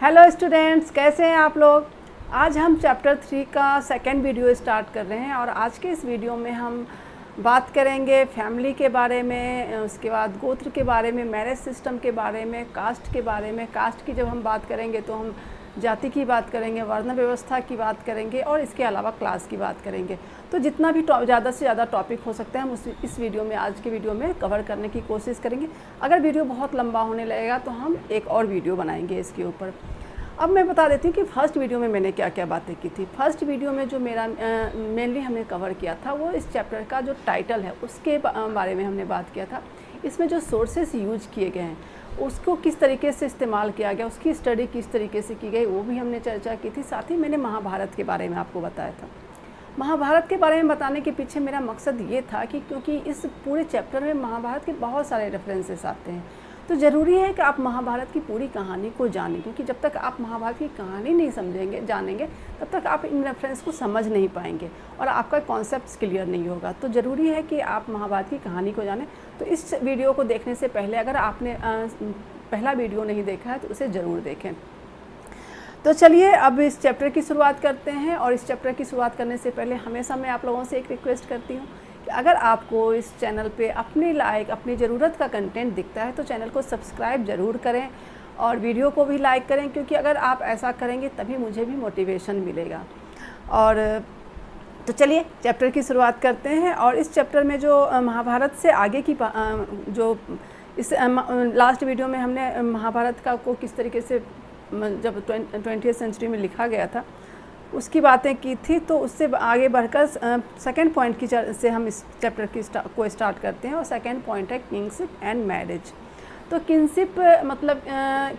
Hello students, कैसे हैं आप लोग। आज हम चैप्टर 3 का सेकंड वीडियो स्टार्ट कर रहे हैं और आज के इस वीडियो में हम बात करेंगे फैमिली के बारे में, उसके बाद गोत्र के बारे में, मैरिज सिस्टम के बारे में, कास्ट के बारे में। कास्ट की जब हम बात करेंगे तो हम जाति की बात करेंगे, वर्ण व्यवस्था की बात करेंगे और इसके अलावा क्लास की बात करेंगे। तो जितना भी ज़्यादा से ज़्यादा टॉपिक हो सकता है हम इस वीडियो में, आज के वीडियो में कवर करने की कोशिश करेंगे। अगर वीडियो बहुत लंबा होने लगेगा तो हम एक और वीडियो बनाएंगे इसके ऊपर। अब मैं बता देती हूँ कि फ़र्स्ट वीडियो में मैंने क्या क्या बातें की थी। फर्स्ट वीडियो में जो मेरा मेनली हमने कवर किया था वो इस चैप्टर का जो टाइटल है उसके बारे में हमने बात किया था। इसमें जो सोर्सेस यूज किए गए हैं उसको किस तरीके से इस्तेमाल किया गया, उसकी स्टडी किस तरीके से की गई, वो भी हमने चर्चा की थी। साथ ही मैंने महाभारत के बारे में आपको बताया था। महाभारत के बारे में बताने के पीछे मेरा मकसद ये था कि क्योंकि इस पूरे चैप्टर में महाभारत के बहुत सारे रेफरेंसेस आते हैं, तो ज़रूरी है कि आप महाभारत की पूरी कहानी को जानें, क्योंकि जब तक आप महाभारत की कहानी नहीं जानेंगे तब तक आप इन रेफरेंस को समझ नहीं पाएंगे और आपका कॉन्सेप्ट क्लियर नहीं होगा। तो ज़रूरी है कि आप महाभारत की कहानी को जानें। तो इस वीडियो को देखने से पहले अगर आपने पहला वीडियो नहीं देखा है तो उसे ज़रूर देखें। तो चलिए अब इस चैप्टर की शुरुआत करते हैं। और इस चैप्टर की शुरुआत करने से पहले हमेशा मैं आप लोगों से एक रिक्वेस्ट करती हूँ कि अगर आपको इस चैनल पे अपने लायक, अपनी ज़रूरत का कंटेंट दिखता है तो चैनल को सब्सक्राइब ज़रूर करें और वीडियो को भी लाइक करें, क्योंकि अगर आप ऐसा करेंगे तभी मुझे भी मोटिवेशन मिलेगा। और तो चलिए चैप्टर की शुरुआत करते हैं। और इस चैप्टर में जो महाभारत से आगे की जो इस लास्ट वीडियो में हमने महाभारत का को किस तरीके से जब 20वीं सेंचुरी में लिखा गया था उसकी बातें की थी, तो उससे आगे बढ़कर सेकंड पॉइंट की से हम इस चैप्टर को स्टार्ट करते हैं। और सेकंड पॉइंट है किंगशिप एंड मैरिज। तो किंगशिप मतलब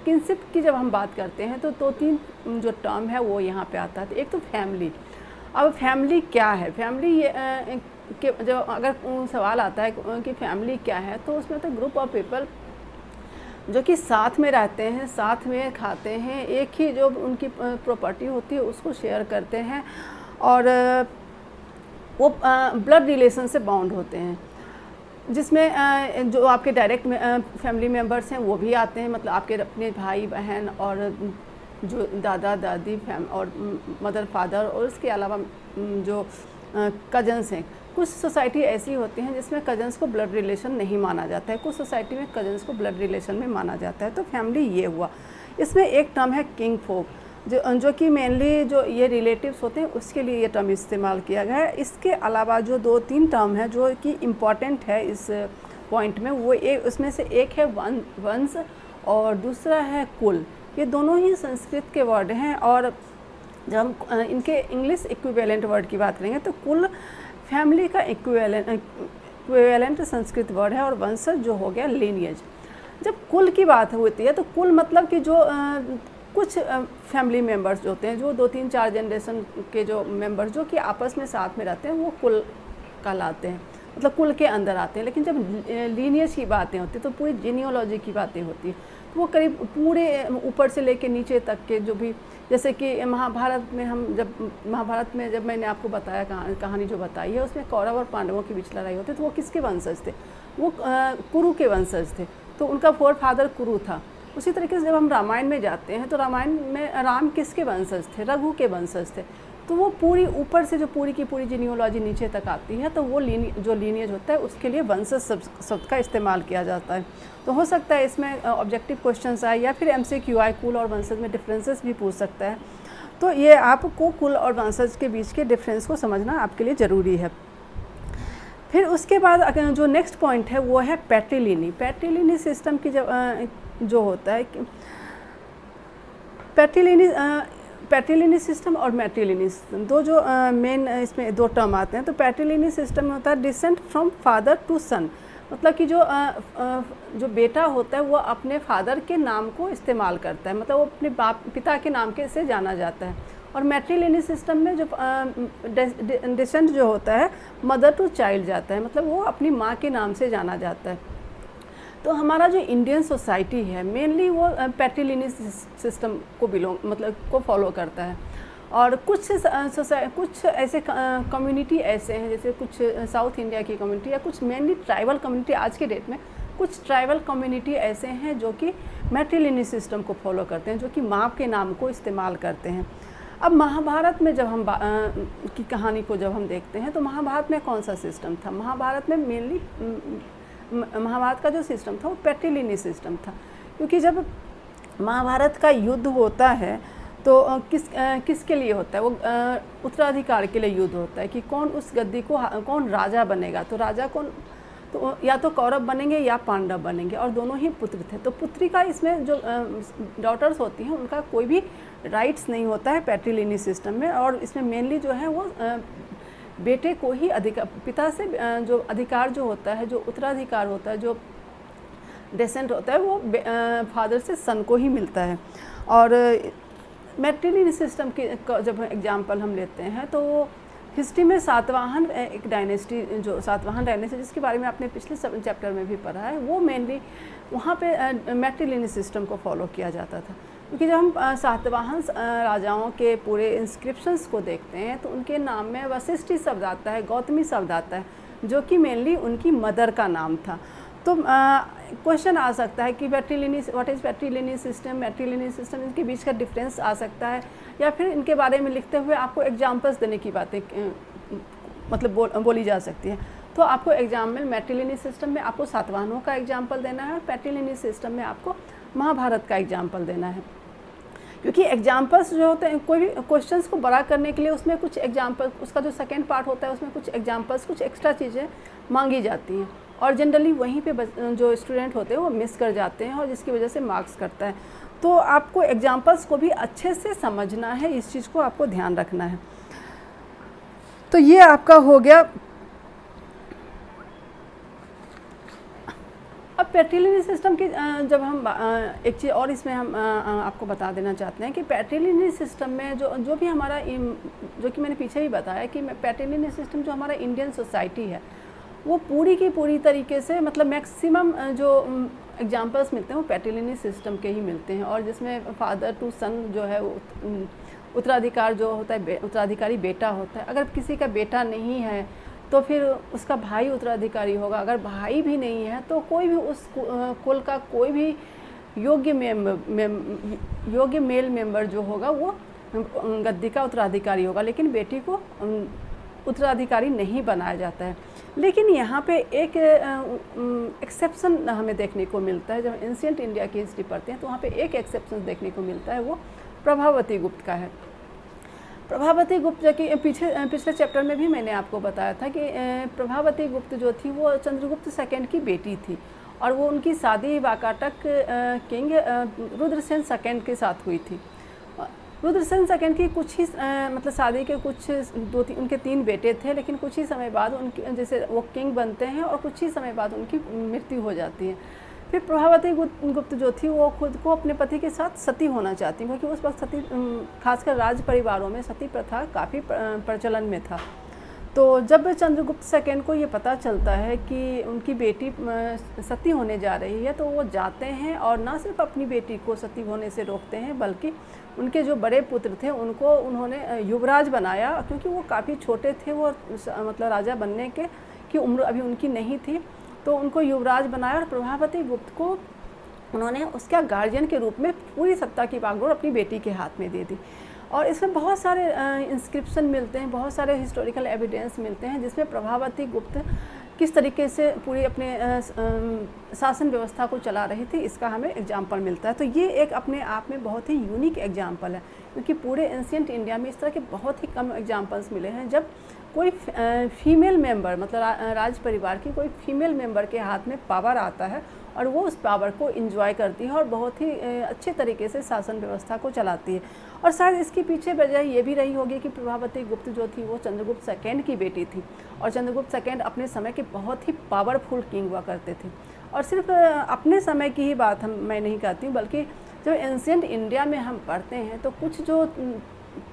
किंगशिप की जब हम बात करते हैं तो दो तीन जो टर्म है वो यहाँ पे आता है। एक तो फैमिली। अब फैमिली क्या है, फैमिली के जो अगर सवाल आता है कि फैमिली क्या है, तो उसमें तो ग्रुप ऑफ पीपल जो कि साथ में रहते हैं, साथ में खाते हैं, एक ही जो उनकी प्रॉपर्टी होती है उसको शेयर करते हैं और वो ब्लड रिलेशन से बाउंड होते हैं, जिसमें जो आपके डायरेक्ट फैमिली मेम्बर्स हैं वो भी आते हैं, मतलब आपके अपने भाई बहन और जो दादा दादी और मदर फादर, और उसके अलावा जो कजन्स हैं। कुछ सोसाइटी ऐसी होती हैं जिसमें कजन्स को ब्लड रिलेशन नहीं माना जाता है, कुछ सोसाइटी में कजन्स को ब्लड रिलेशन में माना जाता है। तो फैमिली ये हुआ। इसमें एक टर्म है किंग फोक, जो कि मेनली जो ये रिलेटिव्स होते हैं उसके लिए ये टर्म इस्तेमाल किया गया है। इसके अलावा जो दो तीन टर्म है जो कि इम्पॉर्टेंट है इस पॉइंट में, वो उसमें से एक है वंश और दूसरा है कुल। ये दोनों ही संस्कृत के वर्ड हैं और जब हम इनके इंग्लिश इक्विवेलेंट वर्ड की बात करेंगे तो कुल फैमिली का इक्विवेलेंट संस्कृत वर्ड है और वंशज जो हो गया लीनियज। जब कुल की बात होती है तो कुल मतलब कि जो कुछ फैमिली मेंबर्स जो होते हैं, जो 2-3-4 जनरेशन के जो मेंबर्स जो कि आपस में साथ में रहते हैं वो कुल कहलाते हैं, मतलब कुल के अंदर आते हैं। लेकिन जब लीनियज की बातें होती हैं तो पूरी जीनियोलॉजी की बातें होती हैं, तो वो करीब पूरे ऊपर से लेके नीचे तक के जो भी, जैसे कि महाभारत में जब मैंने आपको बताया कहानी जो बताई है उसमें कौरव और पांडवों के बीच लड़ाई होती है, तो वो किसके वंशज थे, वो कुरु के वंशज थे, तो उनका फोर फादर कुरु था। उसी तरीके से जब हम रामायण में जाते हैं तो रामायण में राम किसके वंशज थे, रघु के वंशज थे। तो वो पूरी ऊपर से जो पूरी की पूरी जीनियोलॉजी नीचे तक आती है, तो वो जो लीनियज होता है उसके लिए वंशज शब्द का इस्तेमाल किया जाता है। तो हो सकता है इसमें ऑब्जेक्टिव क्वेश्चंस आए या फिर MCQ आए, कुल और वंशज में डिफरेंसेस भी पूछ सकता है। तो ये आपको कुल और वंशज के बीच के डिफरेंस को समझना आपके लिए ज़रूरी है। फिर उसके बाद जो नेक्स्ट पॉइंट है वो है पैट्रिलिनी। पैट्रिलिनी सिस्टम की जो होता है कि पैट्रिलिनी सिस्टम और मैट्रिलिनी सिस्टम, दो जो मेन इसमें दो टर्म आते हैं। तो पैट्रिलिनी सिस्टम में होता है डिसेंट फ्रॉम फादर टू सन, मतलब कि जो बेटा होता है वो अपने फादर के नाम को इस्तेमाल करता है, मतलब वो अपने पिता के नाम के से जाना जाता है। और मैट्रिलिनी सिस्टम में जो डिसेंट जो होता है मदर टू चाइल्ड जाता है, मतलब वो अपनी माँ के नाम से जाना जाता है। तो हमारा जो इंडियन सोसाइटी है मेनली वो पैट्रिलिनी सिस्टम को फॉलो करता है। और कुछ ऐसे कम्युनिटी ऐसे हैं, जैसे कुछ साउथ इंडिया की कम्युनिटी या कुछ मेनली ट्राइबल कम्युनिटी, आज के डेट में कुछ ट्राइबल कम्युनिटी ऐसे हैं जो कि मैट्रिलिनी सिस्टम को फॉलो करते हैं, जो कि माँ के नाम को इस्तेमाल करते हैं। अब महाभारत में जब हम की कहानी को जब हम देखते हैं तो महाभारत में कौन सा सिस्टम था? महाभारत में मेनली महाभारत का जो सिस्टम था वो पैट्रिलिनी सिस्टम था, क्योंकि जब महाभारत का युद्ध होता है तो किसके लिए होता है? वो उत्तराधिकार के लिए युद्ध होता है कि कौन उस गद्दी को कौन राजा बनेगा। तो राजा कौन, तो या तो कौरव बनेंगे या पांडव बनेंगे, और दोनों ही पुत्र थे। तो पुत्री का इसमें जो डॉटर्स होती हैं उनका कोई भी राइट्स नहीं होता है पैट्रिलिनी सिस्टम में, और इसमें मेनली जो है वो बेटे को ही अधिकार, पिता से जो अधिकार जो होता है, जो उत्तराधिकार होता है, जो डेसेंट होता है, वो फादर से सन को ही मिलता है। और मैट्रिलिनी सिस्टम के जब एग्जाम्पल हम लेते हैं तो हिस्ट्री में सातवाहन एक डायनेस्टी, जो सातवाहन डायनेस्टी जिसके बारे में आपने पिछले चैप्टर में भी पढ़ा है, वो मेनली वहाँ पे मैट्रिलिनी सिस्टम को फॉलो किया जाता था। क्योंकि जब हम सातवाहन राजाओं के पूरे इंस्क्रिप्शंस को देखते हैं तो उनके नाम में वशिष्ठी शब्द आता है, गौतमी शब्द आता है, जो कि मेनली उनकी मदर का नाम था। तो क्वेश्चन आ सकता है कि मैट्रिलिनी, व्हाट इज़ मैट्रिलिनी सिस्टम, मैट्रिलिनी सिस्टम, इनके बीच का डिफरेंस आ सकता है, या फिर इनके बारे में लिखते हुए आपको एग्जाम्पल्स देने की बातें मतलब बोली जा सकती है। तो आपको एग्जाम में मैट्रिलिनी सिस्टम में आपको सातवाहनों का एग्जाम्पल देना है, और पैट्रिलिनी सिस्टम में आपको महाभारत का एग्जाम्पल देना है। क्योंकि एग्जाम्पल्स जो होते हैं, कोई भी क्वेश्चंस को बड़ा करने के लिए उसमें कुछ एग्जाम्पल, उसका जो सेकेंड पार्ट होता है उसमें कुछ एग्जाम्पल्स, कुछ एक्स्ट्रा चीज़ें मांगी जाती हैं, और जनरली वहीं पे जो स्टूडेंट होते हैं वो मिस कर जाते हैं, और जिसकी वजह से मार्क्स कटता है। तो आपको एग्जाम्पल्स को भी अच्छे से समझना है, इस चीज़ को आपको ध्यान रखना है। तो ये आपका हो गया। अब पैट्रिलिनी सिस्टम की जब हम एक चीज़ और इसमें हम आपको बता देना चाहते हैं कि पैट्रिलिनी सिस्टम में जो भी हमारा, जो कि मैंने पीछे ही बताया कि पैट्रिलिनी सिस्टम जो हमारा इंडियन सोसाइटी है वो पूरी की पूरी तरीके से, मतलब मैक्सिमम जो एग्जाम्पल्स मिलते हैं वो पैट्रिलिनी सिस्टम के ही मिलते हैं, और जिसमें फादर टू सन जो है उत्तराधिकार जो होता है, उत्तराधिकारी बेटा होता है। अगर किसी का बेटा नहीं है तो फिर उसका भाई उत्तराधिकारी होगा, अगर भाई भी नहीं है तो कोई भी उस कुल का कोई भी योग्य मेल मेंबर जो होगा वो गद्दी का उत्तराधिकारी होगा, लेकिन बेटी को उत्तराधिकारी नहीं बनाया जाता है। लेकिन यहाँ पे एक एक्सेप्शन हमें देखने को मिलता है। जब एंशिएंट इंडिया की हिस्ट्री पढ़ते हैं तो वहाँ पे एक एक्सेप्शन देखने को मिलता है, वो प्रभावती गुप्त का है। प्रभावती गुप्त जो कि पिछले चैप्टर में भी मैंने आपको बताया था कि प्रभावती गुप्त जो थी वो चंद्रगुप्त सेकंड की बेटी थी, और वो उनकी शादी वाकाटक किंग रुद्रसेन सेकंड के साथ हुई थी। रुद्रसेन सेकंड की कुछ ही मतलब शादी के कुछ उनके 3 बेटे थे, लेकिन कुछ ही समय बाद उनकी, जैसे वो किंग बनते हैं और कुछ ही समय बाद उनकी मृत्यु हो जाती है। फिर प्रभावती गुप्त जो थी वो खुद को अपने पति के साथ सती होना चाहती, क्योंकि उस वक्त सती, खासकर राज परिवारों में सती प्रथा काफ़ी प्रचलन में था। तो जब चंद्रगुप्त सेकंड को ये पता चलता है कि उनकी बेटी सती होने जा रही है, तो वो जाते हैं और ना सिर्फ अपनी बेटी को सती होने से रोकते हैं, बल्कि उनके जो बड़े पुत्र थे उनको उन्होंने युवराज बनाया, क्योंकि वो काफ़ी छोटे थे, वो मतलब राजा बनने की उम्र अभी उनकी नहीं थी, तो उनको युवराज बनाया। और प्रभावती गुप्त को उन्होंने उसका गार्जियन के रूप में पूरी सत्ता की बागडोर अपनी बेटी के हाथ में दे दी। और इसमें बहुत सारे इंस्क्रिप्शन मिलते हैं, बहुत सारे हिस्टोरिकल एविडेंस मिलते हैं, जिसमें प्रभावती गुप्त किस तरीके से पूरी अपने शासन व्यवस्था को चला रही थी, इसका हमें एग्जाम्पल मिलता है। तो ये एक अपने आप में बहुत ही यूनिक एग्जाम्पल है, क्योंकि पूरे एंशिएंट इंडिया में इस तरह के बहुत ही कम एग्जाम्पल्स मिले हैं जब कोई फीमेल मेंबर, मतलब राज परिवार की कोई फीमेल मेंबर के हाथ में पावर आता है और वो उस पावर को एंजॉय करती है और बहुत ही अच्छे तरीके से शासन व्यवस्था को चलाती है। और शायद इसके पीछे वजह ये भी रही होगी कि प्रभावती गुप्त जो थी वो चंद्रगुप्त सेकंड की बेटी थी, और चंद्रगुप्त सेकंड अपने समय के बहुत ही पावरफुल किंग हुआ करते थे। और सिर्फ अपने समय की ही बात मैं नहीं कहती हूँ, बल्कि जब एंशिएंट इंडिया में हम पढ़ते हैं तो कुछ जो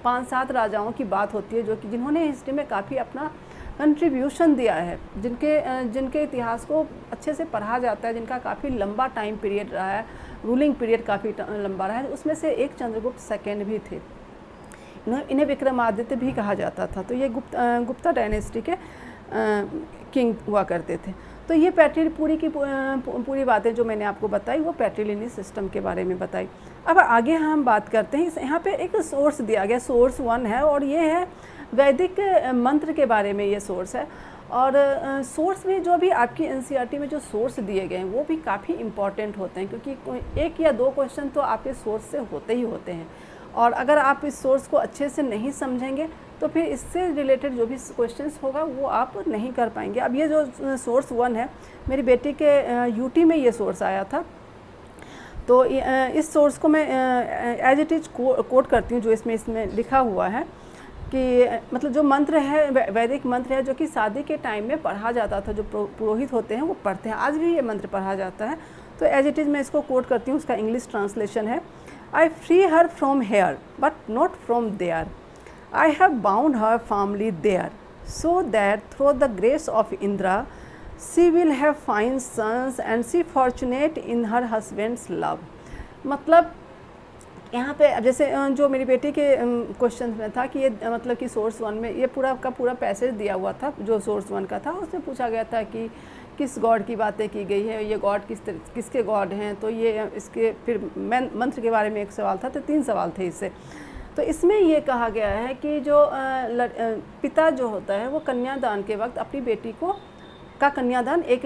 5-7 राजाओं की बात होती है, जो कि जिन्होंने हिस्ट्री में काफ़ी अपना कंट्रीब्यूशन दिया है, जिनके इतिहास को अच्छे से पढ़ा जाता है, जिनका काफ़ी लंबा टाइम पीरियड रहा है, रूलिंग पीरियड काफ़ी लंबा रहा है, उसमें से एक चंद्रगुप्त सेकंड भी थे। इन्हें विक्रमादित्य भी कहा जाता था। तो ये गुप्ता डायनेस्टी के किंग हुआ करते थे। तो ये पूरी बातें जो मैंने आपको बताई वो पैट्रिलिनी सिस्टम के बारे में बताई। अब आगे हम बात करते हैं। यहाँ पे एक सोर्स दिया गया, सोर्स 1 है, और ये है वैदिक मंत्र के बारे में ये सोर्स है। और सोर्स में जो भी आपकी एनसीईआरटी में जो सोर्स दिए गए हैं वो भी काफ़ी इम्पॉर्टेंट होते हैं, क्योंकि 1 या 2 क्वेश्चन तो आपके सोर्स से होते ही होते हैं। और अगर आप इस सोर्स को अच्छे से नहीं समझेंगे तो फिर इससे रिलेटेड जो भी क्वेश्चंस होगा वो आप नहीं कर पाएंगे। अब ये जो सोर्स 1 है, मेरी बेटी के यूटी में ये सोर्स आया था, तो इस सोर्स को मैं एज इट इज कोट करती हूँ जो इसमें लिखा हुआ है कि मतलब जो मंत्र है, वैदिक मंत्र है, जो कि शादी के टाइम में पढ़ा जाता था, जो पुरोहित होते हैं वो पढ़ते हैं, आज भी ये मंत्र पढ़ा जाता है। तो एज इट इज़ मैं इसको कोट करती हूँ। उसका इंग्लिश ट्रांसलेशन है, I free her from here but not from there, I have bound her firmly there, so that through the grace of Indra she will have fine sons and she fortunate in her husband's love. मतलब यहाँ पे अब जैसे जो मेरी बेटी के question में था कि ये मतलब कि सोर्स 1 में ये पूरा का पूरा पैसेज दिया हुआ था जो सोर्स 1 का था, उसमें पूछा गया था कि किस गॉड की बातें की गई है, ये गॉड किसके गॉड हैं। तो ये इसके फिर मंत्र के बारे में एक सवाल था, तो 3 सवाल थे इससे। तो इसमें ये कहा गया है कि जो पिता जो होता है वो कन्यादान के वक्त अपनी बेटी का कन्यादान एक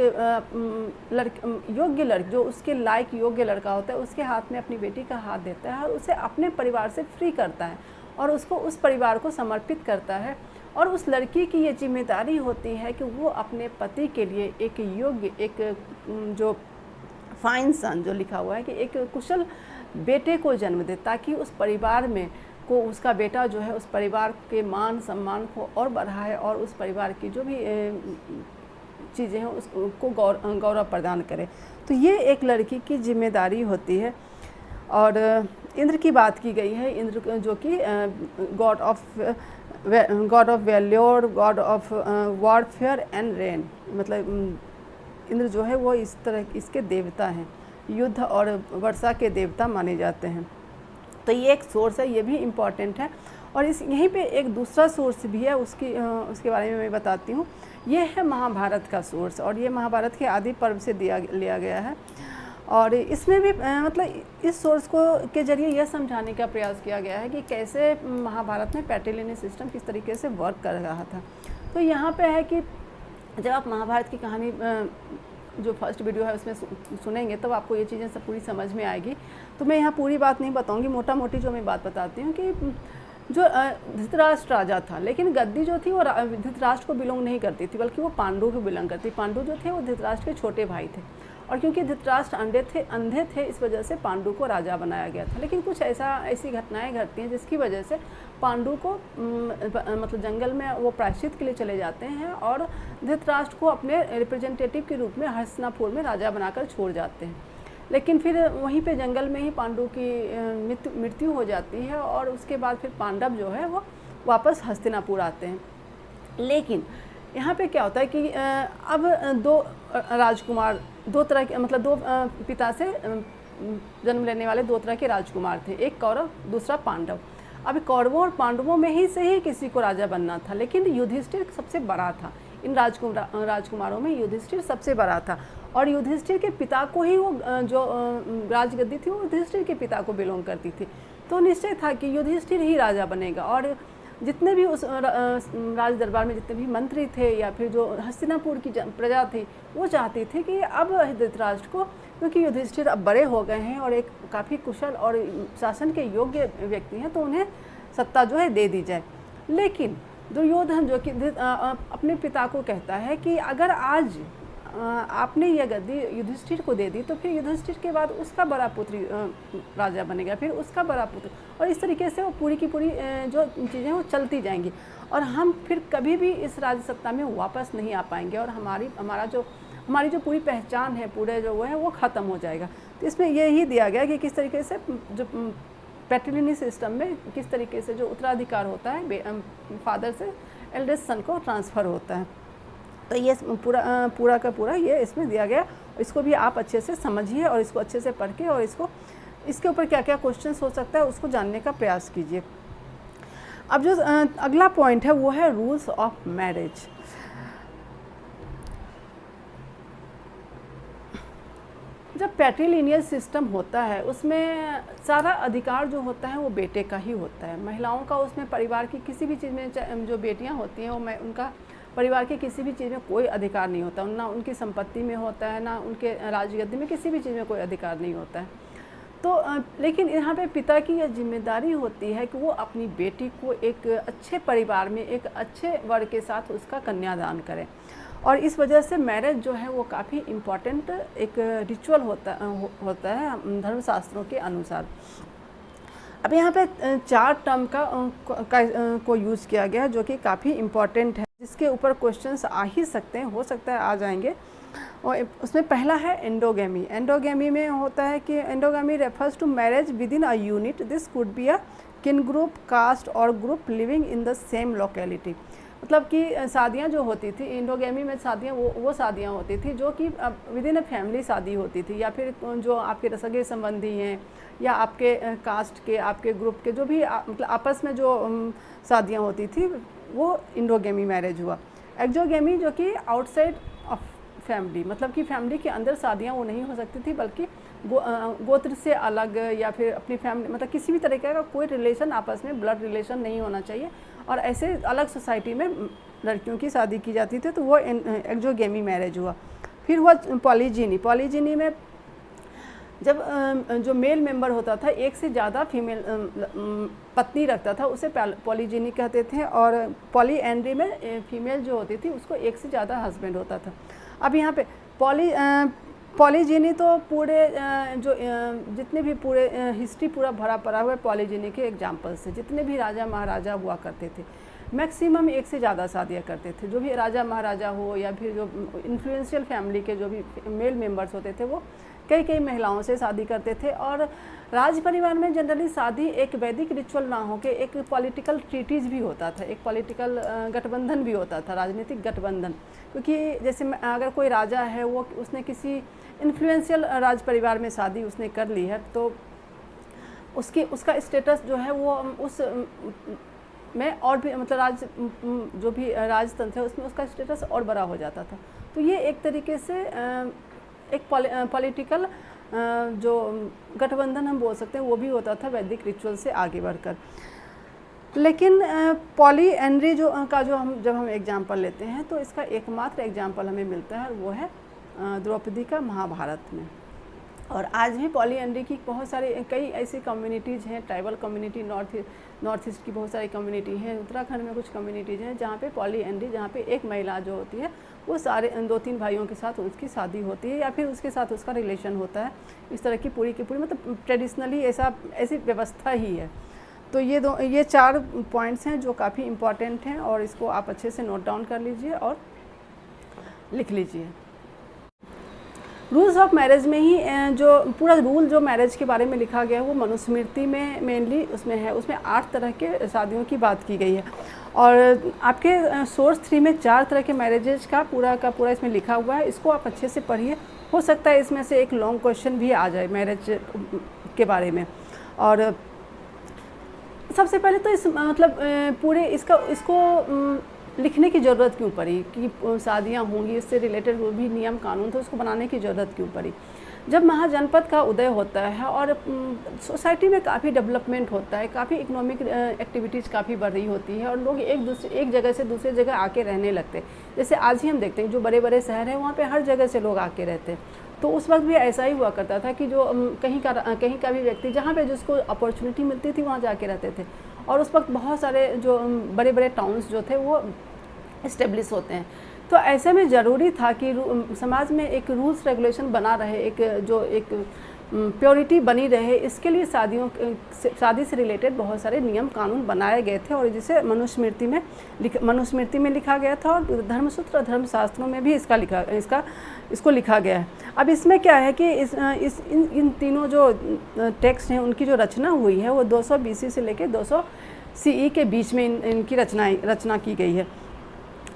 योग्य लड़की, जो उसके लायक योग्य लड़का होता है, उसके हाथ में अपनी बेटी का हाथ देता है और उसे अपने परिवार से फ्री करता है और उसको उस परिवार को समर्पित करता है। और उस लड़की की ये जिम्मेदारी होती है कि वो अपने पति के लिए एक योग्य, एक जो फाइन सन जो लिखा हुआ है कि एक कुशल बेटे को जन्म दे, ताकि उस परिवार में को उसका बेटा जो है उस परिवार के मान सम्मान को और बढ़ाए और उस परिवार की जो भी चीज़ें हैं उसको गौरव प्रदान करे। तो ये एक लड़की की जिम्मेदारी होती है। और इंद्र की बात की गई है, इंद्र जो कि god of valour, god of warfare and rain, मतलब इंद्र जो है वो इस तरह इसके देवता हैं, युद्ध और वर्षा के देवता माने जाते हैं। तो ये एक सोर्स है, ये भी इम्पॉर्टेंट है। और यहीं पे एक दूसरा सोर्स भी है, उसके बारे में मैं बताती हूँ। ये है महाभारत का सोर्स, और ये महाभारत के आदि पर्व से लिया गया है। और इसमें भी मतलब इस सोर्स के जरिए यह समझाने का प्रयास किया गया है कि कैसे महाभारत में पैट्रिलिनी सिस्टम किस तरीके से वर्क कर रहा था। तो यहाँ पे है कि जब आप महाभारत की कहानी जो फर्स्ट वीडियो है उसमें सुनेंगे तब आपको ये चीज़ें सब पूरी समझ में आएगी। तो मैं यहाँ पूरी बात नहीं बताऊँगी, मोटा मोटी जो मैं बात बताती हूँ कि जो धृतराष्ट्र राजा था, लेकिन गद्दी जो थी वो धृतराष्ट्र को बिलोंग नहीं करती थी, बल्कि वो पांडु को बिलोंग करती। पांडु जो थे वो धृतराष्ट्र के छोटे भाई थे, और क्योंकि धृतराष्ट्र अंधे थे इस वजह से पांडु को राजा बनाया गया था। लेकिन कुछ ऐसी घटनाएं घटती हैं जिसकी वजह से पांडु को मतलब जंगल में वो प्रायश्चित के लिए चले जाते हैं और धृतराष्ट्र को अपने रिप्रेजेंटेटिव के रूप में हस्तिनापुर में राजा बनाकर छोड़ जाते हैं। लेकिन फिर वहीं पे जंगल में ही पांडु की मृत्यु हो जाती है और उसके बाद फिर पांडव जो है वो वापस हस्तिनापुर आते हैं। लेकिन यहाँ पे क्या होता है कि अब 2 राजकुमार, 2 तरह के मतलब 2 पिता से जन्म लेने वाले 2 तरह के राजकुमार थे, एक कौरव दूसरा पांडव। अब कौरवों और पांडवों में ही से ही किसी को राजा बनना था, लेकिन युधिष्ठिर सबसे बड़ा था। इन राजकुमारों में युधिष्ठिर सबसे बड़ा था और युधिष्ठिर के पिता को ही वो जो राजगद्दी थी वो युधिष्ठिर के पिता को बिलोंग करती थी। तो निश्चय था कि युधिष्ठिर ही राजा बनेगा। और जितने भी उस राज दरबार में जितने भी मंत्री थे या फिर जो हस्तिनापुर की प्रजा थी वो चाहती थी कि अब धृतराष्ट्र को, क्योंकि युधिष्ठिर अब बड़े हो गए हैं और एक काफ़ी कुशल और शासन के योग्य व्यक्ति हैं, तो उन्हें सत्ता जो है दे दी जाए। लेकिन दुर्योधन जो कि अपने पिता को कहता है कि अगर आज आपने यह गद्दी युधिष्ठिर को दे दी तो फिर युधिष्ठिर के बाद उसका बड़ा पुत्र राजा बनेगा, फिर उसका बड़ा पुत्र, और इस तरीके से वो पूरी की पूरी जो चीज़ें वो चलती जाएंगी और हम फिर कभी भी इस राजसत्ता में वापस नहीं आ पाएंगे और हमारी जो पूरी पहचान है, पूरे जो वो है वो ख़त्म हो जाएगा। तो इसमें यही दिया गया कि किस तरीके से जो पैट्रिलिनी सिस्टम में किस तरीके से जो उत्तराधिकार होता है फादर से एल्डेस्ट सन को ट्रांसफ़र होता है। तो ये पूरा का पूरा ये इसमें दिया गया। इसको भी आप अच्छे से समझिए और इसको अच्छे से पढ़ के और इसके ऊपर क्या क्या क्वेश्चंस हो सकता है उसको जानने का प्रयास कीजिए। अब जो अगला पॉइंट है वो है रूल्स ऑफ मैरिज। जब पैट्रीलिनियल सिस्टम होता है उसमें सारा अधिकार जो होता है वो बेटे का ही होता है। महिलाओं का उसमें परिवार की किसी भी चीज़ में, जो बेटियां होती हैं वो उनका परिवार की किसी भी चीज़ में कोई अधिकार नहीं होता, ना उनकी संपत्ति में होता है, ना उनके राजगद्दी में, किसी भी चीज़ में कोई अधिकार नहीं होता है। तो लेकिन यहाँ पे पिता की यह जिम्मेदारी होती है कि वो अपनी बेटी को एक अच्छे परिवार में, एक अच्छे वर के साथ उसका कन्यादान करें। और इस वजह से मैरिज जो है वो काफ़ी इम्पॉर्टेंट एक रिचुअल होता है धर्मशास्त्रों के अनुसार। अब यहाँ पे 4 टर्म को यूज़ किया गया जो कि काफ़ी इम्पॉर्टेंट है, जिसके ऊपर क्वेश्चंस आ ही सकते हैं, हो सकता है आ जाएंगे। और उसमें पहला है एंडोगेमी। एंडोगेमी में होता है कि endogamy refers to marriage within a unit, this could be a kin group, caste or group living in the same locality. मतलब कि शादियां जो होती थी एंडोगेमी में, शादियां वो शादियां होती थी जो कि विद इन अ फैमिली शादी होती थी, या फिर जो आपके सगे संबंधी हैं या आपके कास्ट के, आपके ग्रुप के, जो भी मतलब आपस में जो शादियां होती थी वो एंडोगेमी मैरिज हुआ। एक्सोगेमी जो कि आउटसाइड ऑफ फैमिली, मतलब कि फैमिली के अंदर शादियां वो नहीं हो सकती थी, बल्कि गोत्र से अलग या फिर अपनी फैमिली, मतलब किसी भी तरीके का कोई रिलेशन, आपस में ब्लड रिलेशन नहीं होना चाहिए, और ऐसे अलग सोसाइटी में लड़कियों की शादी की जाती थी, तो वो एक्सोगेमी मैरिज हुआ। फिर हुआ पॉलीजिनी। पॉलीजिनी में जब जो मेल मेंबर होता था एक से ज़्यादा फीमेल पत्नी रखता था, उसे पॉलीजिनी कहते थे। और पॉलीएंड्री में फीमेल जो होती थी उसको एक से ज़्यादा हस्बैंड होता था। अब यहाँ पे पॉलीजिनी तो पूरे जो जितने भी पूरे हिस्ट्री पूरा भरा पड़ा हुआ है पॉलीजिनी के एग्जाम्पल्स से। जितने भी राजा महाराजा हुआ करते थे मैक्सिमम एक से ज़्यादा शादियाँ करते थे। जो भी राजा महाराजा हो या फिर जो इन्फ्लुएंशियल फैमिली के जो भी मेल मेंबर्स होते थे वो कई महिलाओं से शादी करते थे। और राज परिवार में जनरली शादी एक वैदिक रिचुअल ना हो के एक पॉलिटिकल ट्रीटीज भी होता था, एक पॉलिटिकल गठबंधन भी होता था, राजनीतिक गठबंधन। क्योंकि जैसे अगर कोई राजा है वो उसने किसी इन्फ्लुएंशियल राज परिवार में शादी उसने कर ली है, तो उसका स्टेटस जो है वो उस में और भी मतलब जो भी राजतंत्र है उसमें उसका स्टेटस और बड़ा हो जाता था। तो ये एक तरीके से एक पॉलिटिकल जो गठबंधन हम बोल सकते हैं वो भी होता था वैदिक रिचुअल से आगे बढ़कर। लेकिन पॉलीएंड्री जो हम जब हम एग्जाम्पल लेते हैं तो इसका एकमात्र एग्जाम्पल हमें मिलता है, वो है द्रौपदी का महाभारत में। और आज भी पॉलीएंड्री की बहुत सारे कई ऐसी कम्युनिटीज़ हैं, ट्राइबल कम्युनिटी, नॉर्थ ईस्ट की बहुत सारी कम्युनिटी हैं, उत्तराखंड में कुछ कम्युनिटीज़ हैं जहाँ पे पॉलीएंड्री, जहाँ पे एक महिला जो होती है वो सारे 2-3 भाइयों के साथ उसकी शादी होती है या फिर उसके साथ उसका रिलेशन होता है। इस तरह की पूरी की पूरी मतलब ट्रेडिशनली ऐसी व्यवस्था ही है। तो ये 4 पॉइंट्स हैं जो काफ़ी इम्पॉर्टेंट हैं और इसको आप अच्छे से नोट डाउन कर लीजिए और लिख लीजिए। रूल्स ऑफ मैरिज में ही जो पूरा रूल जो मैरिज के बारे में लिखा गया है वो मनुस्मृति में मेनली उसमें है। उसमें 8 तरह के शादियों की बात की गई है और आपके सोर्स 3 में 4 तरह के मैरिजेज का पूरा इसमें लिखा हुआ है। इसको आप अच्छे से पढ़िए, हो सकता है इसमें से एक लॉन्ग क्वेश्चन भी आ जाए मैरिज के बारे में। और सबसे पहले तो इस मतलब पूरे इसको लिखने की ज़रूरत क्यों पड़ी कि शादियां होंगी, इससे रिलेटेड जो भी नियम कानून थे उसको बनाने की ज़रूरत क्यों पड़ी। जब महाजनपद का उदय होता है और सोसाइटी में काफ़ी डेवलपमेंट होता है, काफ़ी इकोनॉमिक एक्टिविटीज़ काफ़ी बढ़ रही होती है और लोग एक जगह से दूसरी जगह आके रहने लगते हैं। जैसे आज ही हम देखते हैं जो बड़े बड़े शहर हैं वहाँ पे हर जगह से लोग आके रहते हैं। तो उस वक्त भी ऐसा ही हुआ करता था कि जो कहीं का भी व्यक्ति जहाँ पे जिसको अपॉर्चुनिटी मिलती थी वहाँ जाके रहते थे। और उस वक्त बहुत सारे जो बड़े बड़े टाउन्स जो थे वो इस्टेब्लिश होते हैं। तो ऐसे में ज़रूरी था कि समाज में एक रूल्स रेगुलेशन बना रहे, एक प्योरिटी बनी रहे। इसके लिए शादी से रिलेटेड बहुत सारे नियम कानून बनाए गए थे और जिसे मनुस्मृति में लिखा गया था और धर्मसूत्र धर्मशास्त्रों में भी इसको लिखा गया है। अब इसमें क्या है कि इन तीनों जो टेक्स्ट हैं उनकी जो रचना हुई है वो 200 BC से लेकर 200 CE के बीच में इनकी रचना की गई है।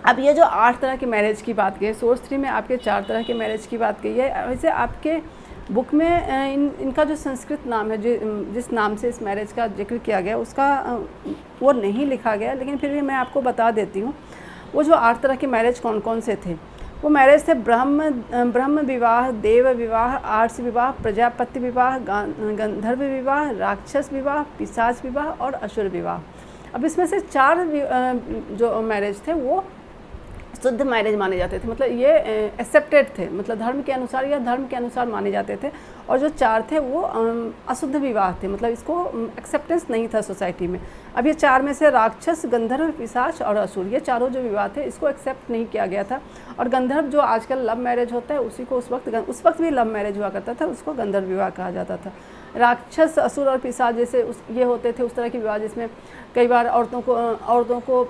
अब ये जो 8 तरह के मैरिज की बात की है, सोर्स 3 में आपके 4 तरह के मैरिज की बात की है। वैसे आपके बुक में इनका जो संस्कृत नाम है, जिस नाम से इस मैरिज का जिक्र किया गया उसका वो नहीं लिखा गया, लेकिन फिर भी मैं आपको बता देती हूँ। वो जो 8 तरह के मैरिज कौन कौन से थे, वो मैरिज थे ब्रह्म विवाह, देव विवाह, आर्ष विवाह, प्रजापति विवाह, गंधर्व विवाह, राक्षस विवाह, पिशाच विवाह और असुर विवाह। अब इसमें से 4 जो मैरिज थे वो शुद्ध मैरिज माने जाते थे, मतलब ये एक्सेप्टेड थे, मतलब धर्म के अनुसार या धर्म के अनुसार माने जाते थे। और जो 4 थे वो अशुद्ध विवाह थे, मतलब इसको एक्सेप्टेंस नहीं था सोसाइटी में। अब ये 4 में से राक्षस, गंधर्व, पिशाच और असुर, ये चारों जो विवाह थे इसको एक्सेप्ट नहीं किया गया था। और गंधर्व जो आजकल लव मैरिज होता है उसी को उस वक्त भी लव मैरिज हुआ करता था, उसको गंधर्व विवाह कहा जाता था। राक्षस, असुर और पिशाच जैसे ये होते थे उस तरह के विवाह जिसमें कई बार औरतों को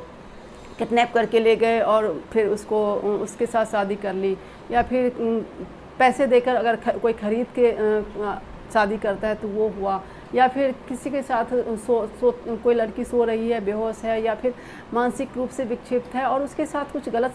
किडनैप करके ले गए और फिर उसके साथ शादी कर ली, या फिर पैसे देकर अगर कोई खरीद के शादी करता है तो वो हुआ, या फिर किसी के साथ कोई लड़की सो रही है, बेहोश है या फिर मानसिक रूप से विक्षिप्त है और उसके साथ कुछ गलत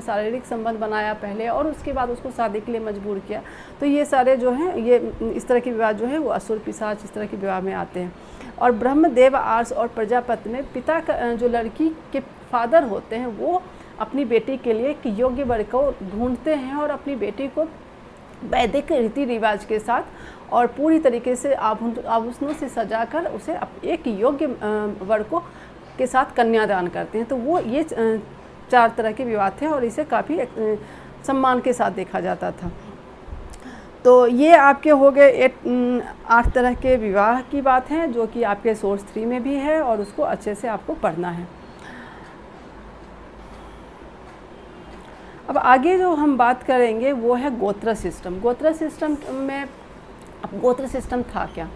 शारीरिक संबंध बनाया पहले और उसके बाद उसको शादी के लिए मजबूर किया। तो ये सारे जो हैं ये इस तरह के विवाह जो है वो असुर, पिशाच इस तरह के विवाह में आते हैं। और ब्रह्म, देव, आर्ष और प्रजापति में पिता का जो लड़की के फादर होते हैं वो अपनी बेटी के लिए एक योग्य वर को ढूंढते हैं और अपनी बेटी को वैदिक रीति रिवाज के साथ और पूरी तरीके से आभूषणों से सजाकर उसे एक योग्य वर को के साथ कन्यादान करते हैं। तो वो ये 4 तरह के विवाह थे और इसे काफ़ी सम्मान के साथ देखा जाता था। तो ये आपके हो गए 8 तरह के विवाह की बात है जो कि आपके सोर्स 3 में भी है और उसको अच्छे से आपको पढ़ना है। अब आगे जो हम बात करेंगे वो है गोत्र सिस्टम। गोत्र सिस्टम में अब गोत्र सिस्टम था क्या?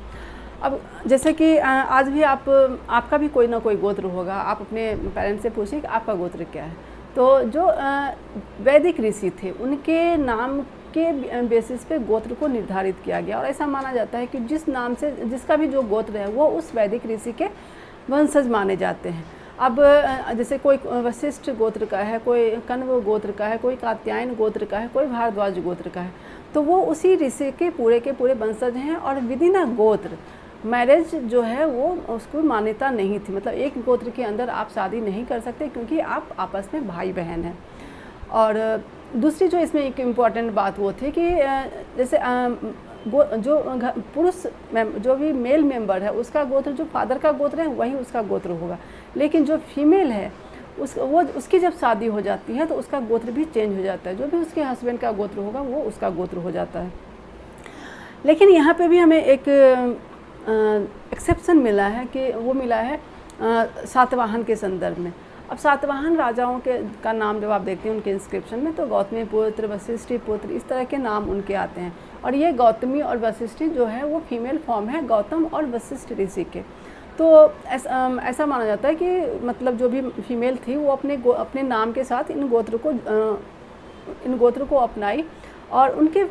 अब जैसे कि आज भी आपका भी कोई ना कोई गोत्र होगा, आप अपने पेरेंट्स से पूछिए कि आपका गोत्र क्या है। तो जो वैदिक ऋषि थे उनके नाम के बेसिस पे गोत्र को निर्धारित किया गया और ऐसा माना जाता है कि जिस नाम से जिसका भी जो गोत्र है वो उस वैदिक ऋषि के वंशज माने जाते हैं। अब जैसे कोई वशिष्ठ गोत्र का है, कोई कण्व गोत्र का है, कोई कात्यायन गोत्र का है, कोई भारद्वाज गोत्र का है, तो वो उसी ऋषि के पूरे वंशज हैं। और विदिन गोत्र मैरिज जो है वो उसको मान्यता नहीं थी, मतलब एक गोत्र के अंदर आप शादी नहीं कर सकते क्योंकि आप आपस में भाई बहन हैं। और दूसरी जो इसमें एक इम्पॉर्टेंट बात वो थी कि जैसे जो पुरुष जो भी मेल मेंबर है उसका गोत्र जो फादर का गोत्र है वही उसका गोत्र होगा, लेकिन जो फीमेल है उसकी जब शादी हो जाती है तो उसका गोत्र भी चेंज हो जाता है, जो भी उसके हस्बैंड का गोत्र होगा वो उसका गोत्र हो जाता है। लेकिन यहाँ पे भी हमें एक एक्सेप्शन मिला है कि वो मिला है सातवाहन के संदर्भ में। अब सातवाहन राजाओं का नाम जब आप देखते हैं उनके इंस्क्रिप्शन में तो गौतमी पुत्र, वशिष्ठी पुत्र इस तरह के नाम उनके आते हैं। और ये गौतमी और वशिष्ठी जो है वो फीमेल फॉर्म है गौतम और वशिष्ठ ऋषि के। तो ऐसा माना जाता है कि मतलब जो भी फीमेल थी वो अपने नाम के साथ इन गोत्र को अपनाई और उनके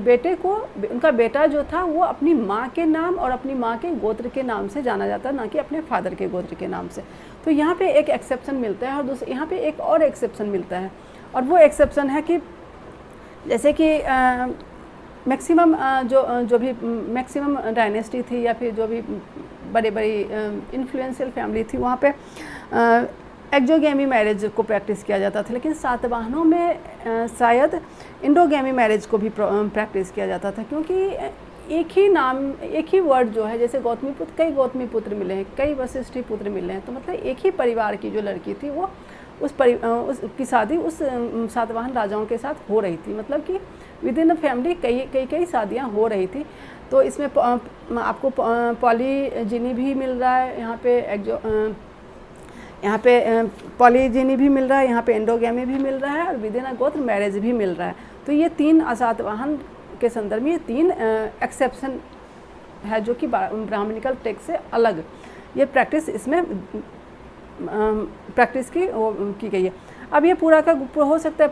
बेटे को उनका बेटा जो था वो अपनी माँ के नाम और अपनी माँ के गोत्र के नाम से जाना जाता है, ना कि अपने फादर के गोत्र के नाम से। तो यहाँ पे एक एक्सेप्शन मिलता है और दूसरे यहाँ पे एक और एक्सेप्शन मिलता है और वो एक्सेप्शन है कि जैसे कि मैक्सिमम जो भी मैक्सिमम डायनेस्टी थी या फिर जो भी बड़ी इन्फ्लुएंशियल फैमिली थी वहाँ पे एक्सोगेमी मैरिज को प्रैक्टिस किया जाता था। लेकिन सातवाहनों में शायद इंडोगेमी मैरिज को भी प्रैक्टिस किया जाता था, क्योंकि एक ही नाम एक ही वर्ड जो है, जैसे गौतमी पुत्र कई गौतमी पुत्र मिले हैं, कई वशिष्ठी पुत्र मिले हैं, तो मतलब एक ही परिवार की जो लड़की थी वो उसकी शादी उस सातवाहन राजाओं के साथ हो रही थी, मतलब कि विद इन द फैमिली कई शादियाँ हो रही थी। तो इसमें आपको पॉलीजिनी भी मिल रहा है, यहाँ पे पॉलीजिनी भी मिल रहा है, यहाँ पे एंडोगेमी भी मिल रहा है और विद इन अ गोत्र मैरिज भी मिल रहा है। तो ये 3 सातवाहन के संदर्भ में ये 3 एक्सेप्शन है जो कि ब्राह्मणिकल टेक्स्ट से अलग ये प्रैक्टिस इसमें प्रैक्टिस की गई है। अब ये पूरा का हो सकता है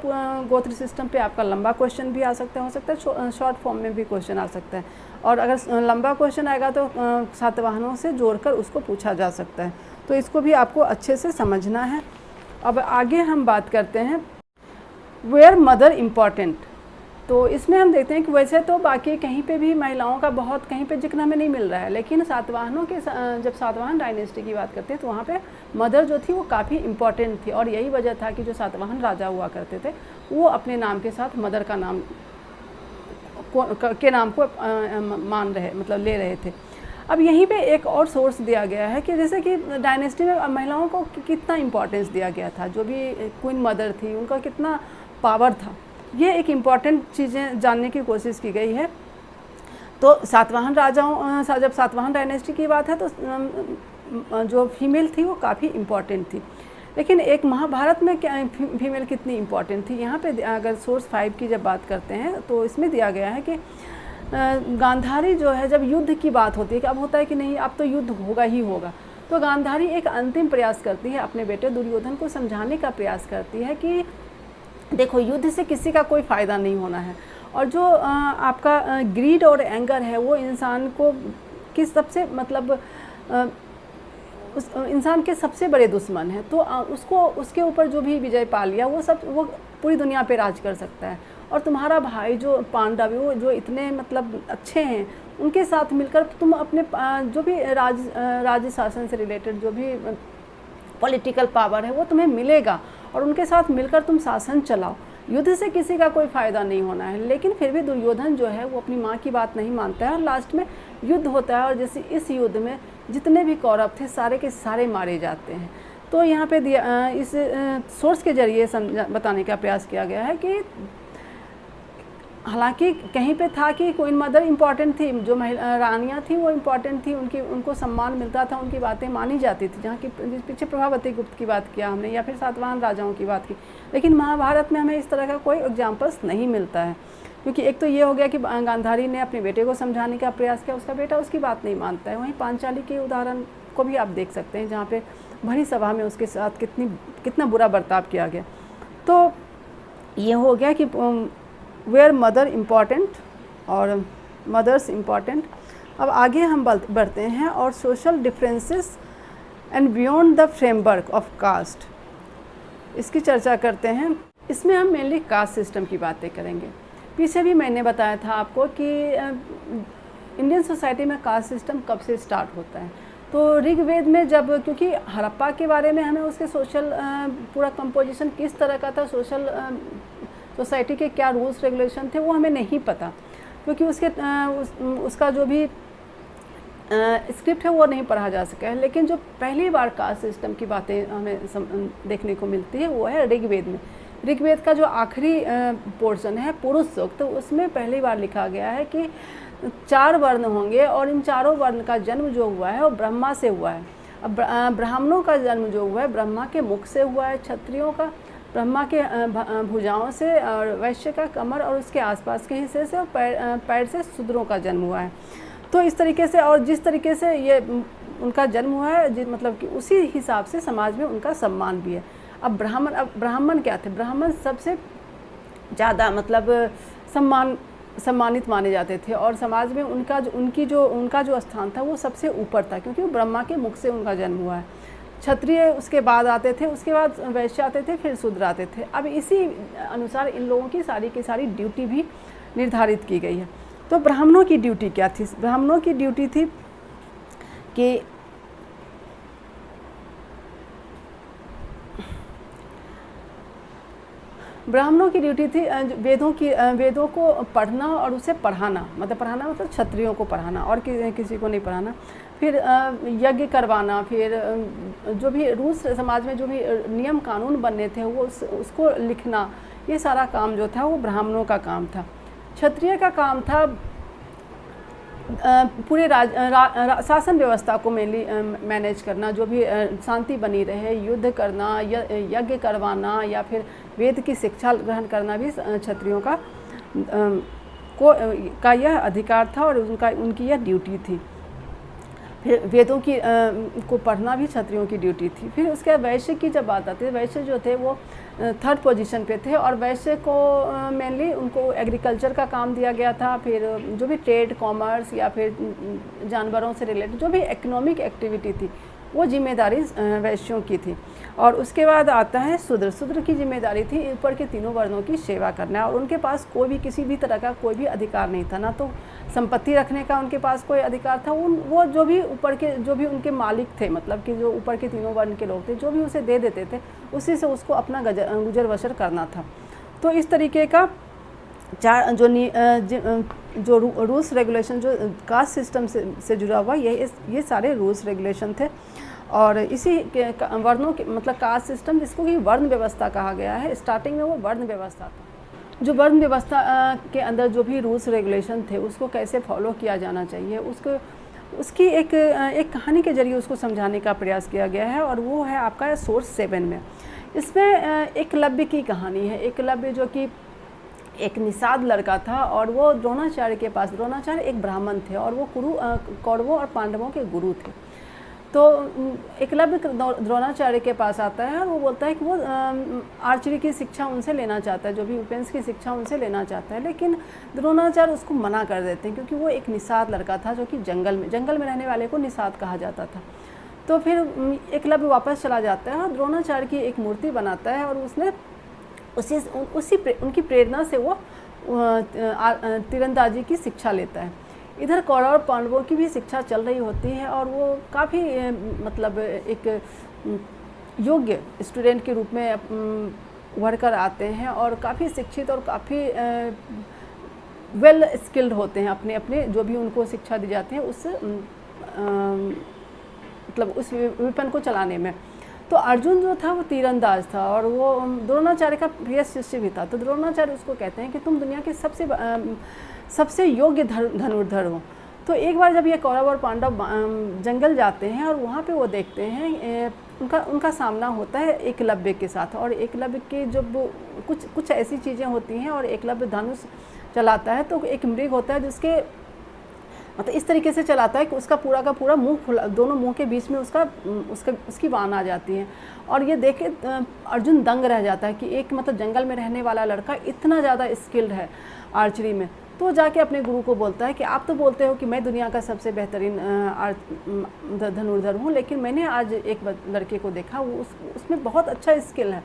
गोत्र सिस्टम पे आपका लंबा क्वेश्चन भी आ सकता है, हो सकता है शॉर्ट फॉर्म में भी क्वेश्चन आ सकता है। और अगर लंबा क्वेश्चन आएगा तो सातवाहनों से जोड़कर उसको पूछा जा सकता है, तो इसको भी आपको अच्छे से समझना है। अब आगे हम बात करते हैं वेयर मदर इम्पॉर्टेंट। तो इसमें हम देखते हैं कि वैसे तो बाकी कहीं पे भी महिलाओं का बहुत कहीं पे जिक्र हमें नहीं मिल रहा है, लेकिन सातवाहनों के जब सातवाहन डायनेस्टी की बात करते हैं तो वहाँ पे मदर जो थी वो काफ़ी इम्पॉर्टेंट थी, और यही वजह था कि जो सातवाहन राजा हुआ करते थे वो अपने नाम के साथ मदर का नाम के नाम को मान रहे मतलब ले रहे थे। अब यहीं पे एक और सोर्स दिया गया है कि जैसे कि डायनेस्टी में महिलाओं को कितना इम्पोर्टेंस दिया गया था, जो भी क्वीन मदर थी उनका कितना पावर था, ये एक इम्पॉर्टेंट चीज़ें जानने की कोशिश की गई है। तो सातवाहन राजाओं जब सातवाहन डायनेस्टी की बात है तो जो फीमेल थी वो काफ़ी इम्पॉर्टेंट थी, लेकिन एक महाभारत में क्या फीमेल कितनी इम्पॉर्टेंट थी, यहाँ पे अगर सोर्स 5 की जब बात करते हैं तो इसमें दिया गया है कि गांधारी जो है जब युद्ध की बात होती है कि अब होता है कि नहीं अब तो युद्ध होगा ही होगा, तो गांधारी एक अंतिम प्रयास करती है, अपने बेटे दुर्योधन को समझाने का प्रयास करती है कि देखो युद्ध से किसी का कोई फ़ायदा नहीं होना है, और जो आपका ग्रीड और एंगर है वो इंसान को किस सबसे मतलब उस इंसान के सबसे बड़े दुश्मन है। तो उसको उसके ऊपर जो भी विजय पा लिया वो पूरी दुनिया पे राज कर सकता है, और तुम्हारा भाई जो पांडव वो जो इतने मतलब अच्छे हैं उनके साथ मिलकर तुम अपने जो भी राज्य शासन से रिलेटेड जो भी पॉलिटिकल पावर है वो तुम्हें मिलेगा, और उनके साथ मिलकर तुम शासन चलाओ, युद्ध से किसी का कोई फ़ायदा नहीं होना है। लेकिन फिर भी दुर्योधन जो है वो अपनी माँ की बात नहीं मानता है, और लास्ट में युद्ध होता है, और जैसे इस युद्ध में जितने भी कौरव थे सारे के सारे मारे जाते हैं। तो यहाँ पे इस सोर्स के जरिए बताने का प्रयास किया गया है कि हालांकि कहीं पे था कि क्वीन मदर इम्पॉर्टेंट थी, जो रानियाँ थी वो इम्पॉर्टेंट थी, उनको सम्मान मिलता था, उनकी बातें मानी जाती थी, जहाँ की पीछे प्रभावती गुप्त की बात किया हमने, या फिर सातवाहन राजाओं की बात की। लेकिन महाभारत में हमें इस तरह का कोई एग्जाम्पल्स नहीं मिलता है, क्योंकि एक तो ये हो गया कि गांधारी ने अपने बेटे को समझाने का प्रयास किया, उसका बेटा उसकी बात नहीं मानता है। वहीं पांचाली के उदाहरण को भी आप देख सकते हैं, जहाँ पे भरी सभा में उसके साथ कितना बुरा बर्ताव किया गया। तो ये हो गया कि वेयर मदर इम्पॉर्टेंट और मदर्स इम्पॉर्टेंट। अब आगे हम बढ़ते हैं और social differences and beyond the framework of caste, इसकी चर्चा करते हैं। इसमें हम मेनली कास्ट सिस्टम की बातें करेंगे। पीछे भी मैंने बताया था आपको कि इंडियन सोसाइटी में कास्ट सिस्टम कब से स्टार्ट होता है। तो ऋग्वेद में जब, क्योंकि हड़प्पा के बारे में हमें उसके सोशल पूरा कंपोजिशन किस तरह का था, सोशल सोसाइटी के क्या रूल्स रेगुलेशन थे वो हमें नहीं पता, क्योंकि उसका जो भी स्क्रिप्ट है वो नहीं पढ़ा जा सका है। लेकिन जो पहली बार कास्ट सिस्टम की बातें हमें देखने को मिलती है वो है ऋग्वेद में। ऋग्वेद का जो आखिरी पोर्शन है पुरुष सूक्त, तो उसमें पहली बार लिखा गया है कि 4 वर्ण होंगे, और इन चारों वर्ण का जन्म जो हुआ है वो ब्रह्मा से हुआ है। अब ब्राह्मणों का जन्म जो हुआ है ब्रह्मा के मुख से हुआ है, क्षत्रियों का ब्रह्मा के भुजाओं से, और वैश्य का कमर और उसके आसपास के हिस्से से, और पैर से शूद्रों का जन्म हुआ है। तो इस तरीके से, और जिस तरीके से ये उनका जन्म हुआ है मतलब कि उसी हिसाब से समाज में उनका सम्मान भी है। अब ब्राह्मण क्या थे? ब्राह्मण सबसे ज़्यादा मतलब सम्मानित माने जाते थे, और समाज में उनका जो स्थान था वो सबसे ऊपर था, क्योंकि वो ब्रह्मा के मुख से उनका जन्म हुआ है। क्षत्रिय उसके बाद आते थे, उसके बाद वैश्य आते थे, फिर शूद्र आते थे। अब इसी अनुसार इन लोगों की सारी ड्यूटी भी निर्धारित की गई है। तो ब्राह्मणों की ड्यूटी क्या थी? ब्राह्मणों की ड्यूटी थी कि ब्राह्मणों की ड्यूटी थी वेदों को पढ़ना और उसे पढ़ाना, मतलब क्षत्रियों को पढ़ाना और किसी को नहीं पढ़ाना। फिर यज्ञ करवाना, फिर जो भी रूल्स समाज में जो भी नियम कानून बनने थे वो उसको लिखना, ये सारा काम जो था वो ब्राह्मणों का काम था। क्षत्रिय का काम था पूरे शासन व्यवस्था को मेनली मैनेज करना, जो भी शांति बनी रहे, युद्ध करना, यज्ञ करवाना, या फिर वेद की शिक्षा ग्रहण करना भी क्षत्रियों का यह अधिकार था और उनकी यह ड्यूटी थी। फिर वेदों की को पढ़ना भी क्षत्रियों की ड्यूटी थी। फिर उसके वैश्य की जब बात आती है, वैश्य जो थे वो 3rd पोजीशन पे थे, और वैश्य को मेनली उनको एग्रीकल्चर का काम दिया गया था। फिर जो भी ट्रेड, कॉमर्स या फिर जानवरों से रिलेटेड जो भी इकोनॉमिक एक्टिविटी थी वो जिम्मेदारी वैश्यों की थी। और उसके बाद आता है शूद्र। शूद्र की जिम्मेदारी थी ऊपर के तीनों वर्णों की सेवा करना, और उनके पास कोई भी किसी भी तरह का कोई भी अधिकार नहीं था, ना तो संपत्ति रखने का उनके पास कोई अधिकार था। वो जो भी ऊपर के जो भी उनके मालिक थे, मतलब कि जो ऊपर के तीनों वर्ण के लोग थे, जो भी उसे दे देते थे उसी से उसको अपना गुजर बसर करना था। तो इस तरीके का जो रूल्स रेगुलेशन जो कास्ट सिस्टम से जुड़ा हुआ ये सारे रूल्स रेगुलेशन थे। और इसी के वर्णों के मतलब कास्ट सिस्टम, जिसको कि वर्ण व्यवस्था कहा गया है, स्टार्टिंग में वो वर्ण व्यवस्था था। जो वर्ण व्यवस्था के अंदर जो भी रूल्स रेगुलेशन थे उसको कैसे फॉलो किया जाना चाहिए, उसकी एक कहानी के जरिए उसको समझाने का प्रयास किया गया है, और वो है आपका सोर्स 7 में। इसमें एकलव्य की कहानी है। एकलव्य जो कि एक निषाद लड़का था, और वो द्रोणाचार्य के पास, द्रोणाचार्य एक ब्राह्मण थे और वो कौरवों और पांडवों के गुरु थे। तो एकलव्य द्रोणाचार्य के पास आता है और वो बोलता है कि वो आर्चरी की शिक्षा उनसे लेना चाहता है, जो भी वेपन्स की शिक्षा उनसे लेना चाहता है, लेकिन द्रोणाचार्य उसको मना कर देते हैं, क्योंकि वो एक निषाद लड़का था जो कि जंगल में रहने वाले को निषाद कहा जाता था। तो फिर एकलव्य वापस चला जाता है और द्रोणाचार्य की एक मूर्ति बनाता है, और उसने उनकी प्रेरणा से वो तीरंदाजी की शिक्षा लेता है। इधर कौरव और पांडवों की भी शिक्षा चल रही होती है, और वो काफ़ी मतलब एक योग्य स्टूडेंट के रूप में उभर कर आते हैं, और काफ़ी शिक्षित और काफ़ी वेल स्किल्ड होते हैं अपने अपने जो भी उनको शिक्षा दी जाती है उस मतलब उस विपन को चलाने में। तो अर्जुन जो था वो तीरंदाज था, और वो द्रोणाचार्य का प्रिय शिष्य भी था। तो द्रोणाचार्य उसको कहते हैं कि तुम दुनिया के सबसे योग्य धनुर्धर हो। तो एक बार जब ये कौरव और पांडव जंगल जाते हैं, और वहाँ पे वो देखते हैं उनका सामना होता है एकलव्य के साथ, और एकलव्य के जब कुछ ऐसी चीज़ें होती हैं, और एकलव्य धनुष चलाता है तो एक मृग होता है जिसके मतलब इस तरीके से चलाता है कि उसका पूरा का पूरा मुंह खुला, दोनों मुंह के बीच में उसकी बाण आ जाती है। और ये देख के अर्जुन दंग रह जाता है कि एक मतलब जंगल में रहने वाला लड़का इतना ज़्यादा स्किल्ड है आर्चरी में। तो जाके अपने गुरु को बोलता है कि आप तो बोलते हो कि मैं दुनिया का सबसे बेहतरीन धनुर्धर हूँ, लेकिन मैंने आज एक लड़के को देखा, वो उसमें बहुत अच्छा स्किल है।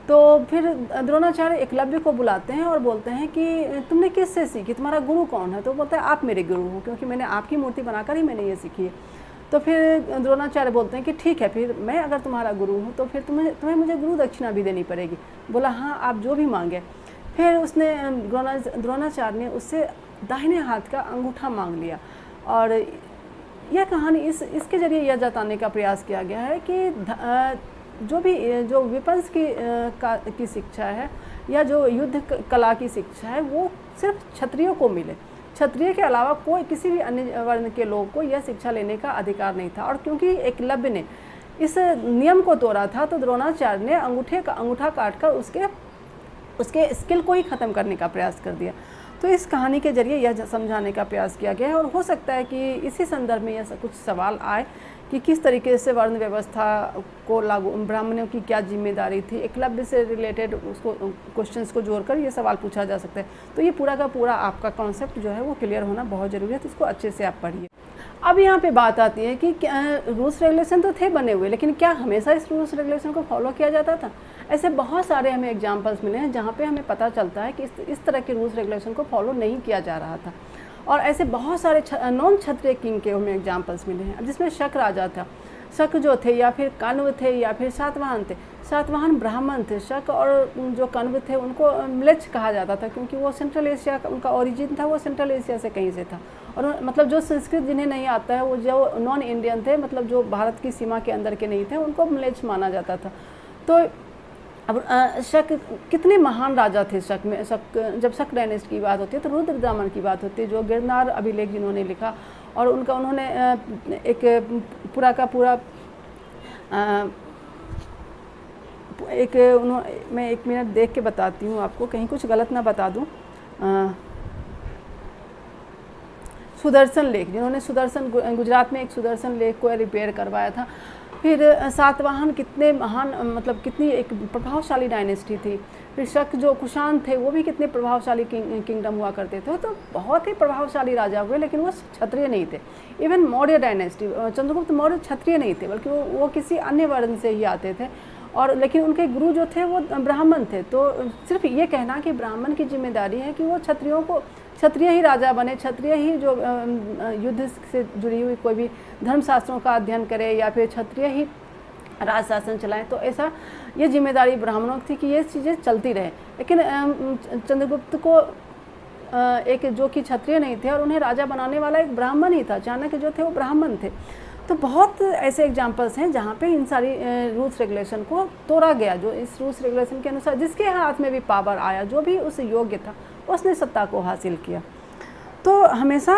तो फिर द्रोणाचार्य एकलव्य को बुलाते हैं और बोलते हैं कि तुमने किससे सीखी, तुम्हारा गुरु कौन है? तो बोलता है आप मेरे गुरु हो, क्योंकि मैंने आपकी मूर्ति बनाकर ही मैंने ये सीखी है। तो फिर द्रोणाचार्य बोलते हैं कि ठीक है, फिर मैं अगर तुम्हारा गुरु हूँ तो फिर तुम्हें मुझे गुरु दक्षिणा भी देनी पड़ेगी। बोला हाँ, आप जो भी मांगे। फिर उसने द्रोणाचार्य ने उससे दाहिने हाथ का अंगूठा मांग लिया। और यह कहानी इसके जरिए यह जताने का प्रयास किया गया है कि जो वेपन्स की शिक्षा है, या जो युद्ध कला की शिक्षा है, वो सिर्फ क्षत्रियों को मिले। क्षत्रिय के अलावा कोई किसी भी अन्य वर्ण के लोग को यह शिक्षा लेने का अधिकार नहीं था। और क्योंकि एकलव्य ने इस नियम को तोड़ा था, तो द्रोणाचार्य ने अंगूठा काटकर उसके स्किल को ही ख़त्म करने का प्रयास कर दिया। तो इस कहानी के जरिए यह समझाने का प्रयास किया गया है। और हो सकता है कि इसी संदर्भ में यह कुछ सवाल आए कि किस तरीके से वर्ण व्यवस्था को लागू, ब्राह्मणों की क्या जिम्मेदारी थी, एकलव्य से रिलेटेड उसको क्वेश्चंस को जोड़कर ये सवाल पूछा जा सकता है। तो ये पूरा का पूरा आपका कॉन्सेप्ट जो है वो क्लियर होना बहुत ज़रूरी है, तो इसको अच्छे से आप पढ़िए। अब यहाँ पे बात आती है कि रूल्स रेगुलेशन तो थे बने हुए, लेकिन क्या हमेशा इस रूल्स रेगुलेशन को फॉलो किया जाता था? ऐसे बहुत सारे हमें एग्जाम्पल्स मिले हैं जहाँ पे हमें पता चलता है कि इस तरह के रूल्स रेगुलेशन को फॉलो नहीं किया जा रहा था। और ऐसे बहुत सारे नॉन क्षत्रिय किंग के हमें एग्जाम्पल्स मिले हैं, जिसमें शक राजा था। शक जो थे, या फिर कण्व थे, या फिर सातवाहन थे। सातवाहन ब्राह्मण थे। शक और जो कण्व थे उनको म्लेच्छ कहा जाता था, क्योंकि वो सेंट्रल एशिया का उनका ओरिजिन था, वो सेंट्रल एशिया से कहीं से था। और मतलब जो संस्कृत जिन्हें नहीं आता है, वो जो नॉन इंडियन थे, मतलब जो भारत की सीमा के अंदर के नहीं थे, उनको म्लेच्छ माना जाता था। तो अब शक कितने महान राजा थे। जब शक डायनेस्टी की बात होती है तो रुद्र ब्राह्मण की बात होती है, जो गिरनार अभिलेख जिन्होंने लिखा, और उन्होंने एक पूरा का पूरा मैं एक मिनट देख के बताती हूँ आपको, कहीं कुछ गलत ना बता दूँ। सुदर्शन लेक, जिन्होंने गुजरात में एक सुदर्शन लेक को रिपेयर करवाया था। फिर सातवाहन कितने महान मतलब कितनी एक प्रभावशाली डायनेस्टी थी। फिर शक जो कुषाण थे वो भी कितने प्रभावशाली किंगडम हुआ करते थे, तो बहुत ही प्रभावशाली राजा हुए, लेकिन वो क्षत्रिय नहीं थे। इवन मौर्य डायनेस्टी, चंद्रगुप्त मौर्य क्षत्रिय नहीं थे, बल्कि वो किसी अन्य वर्ण से ही आते थे, और लेकिन उनके गुरु जो थे वो ब्राह्मण थे। तो सिर्फ ये कहना कि ब्राह्मण की जिम्मेदारी है कि वो क्षत्रियों को, क्षत्रिय ही राजा बने, क्षत्रिय ही जो युद्ध से जुड़ी हुई कोई भी धर्मशास्त्रों का अध्ययन करे, या फिर क्षत्रिय ही राज शासन चलाएं, तो ऐसा ये जिम्मेदारी ब्राह्मणों की थी कि ये चीज़ें चलती रहे। लेकिन चंद्रगुप्त को एक जो कि क्षत्रिय नहीं थे और उन्हें राजा बनाने वाला एक ब्राह्मण ही था, चाणक्य जो थे वो ब्राह्मण थे। तो बहुत ऐसे एग्जाम्पल्स हैं जहाँ पे इन सारी रूल्स रेगुलेशन को तोड़ा गया, जो इस रूल्स रेगुलेशन के अनुसार जिसके हाथ में भी पावर आया, जो भी उस योग्य था, उसने सत्ता को हासिल किया। तो हमेशा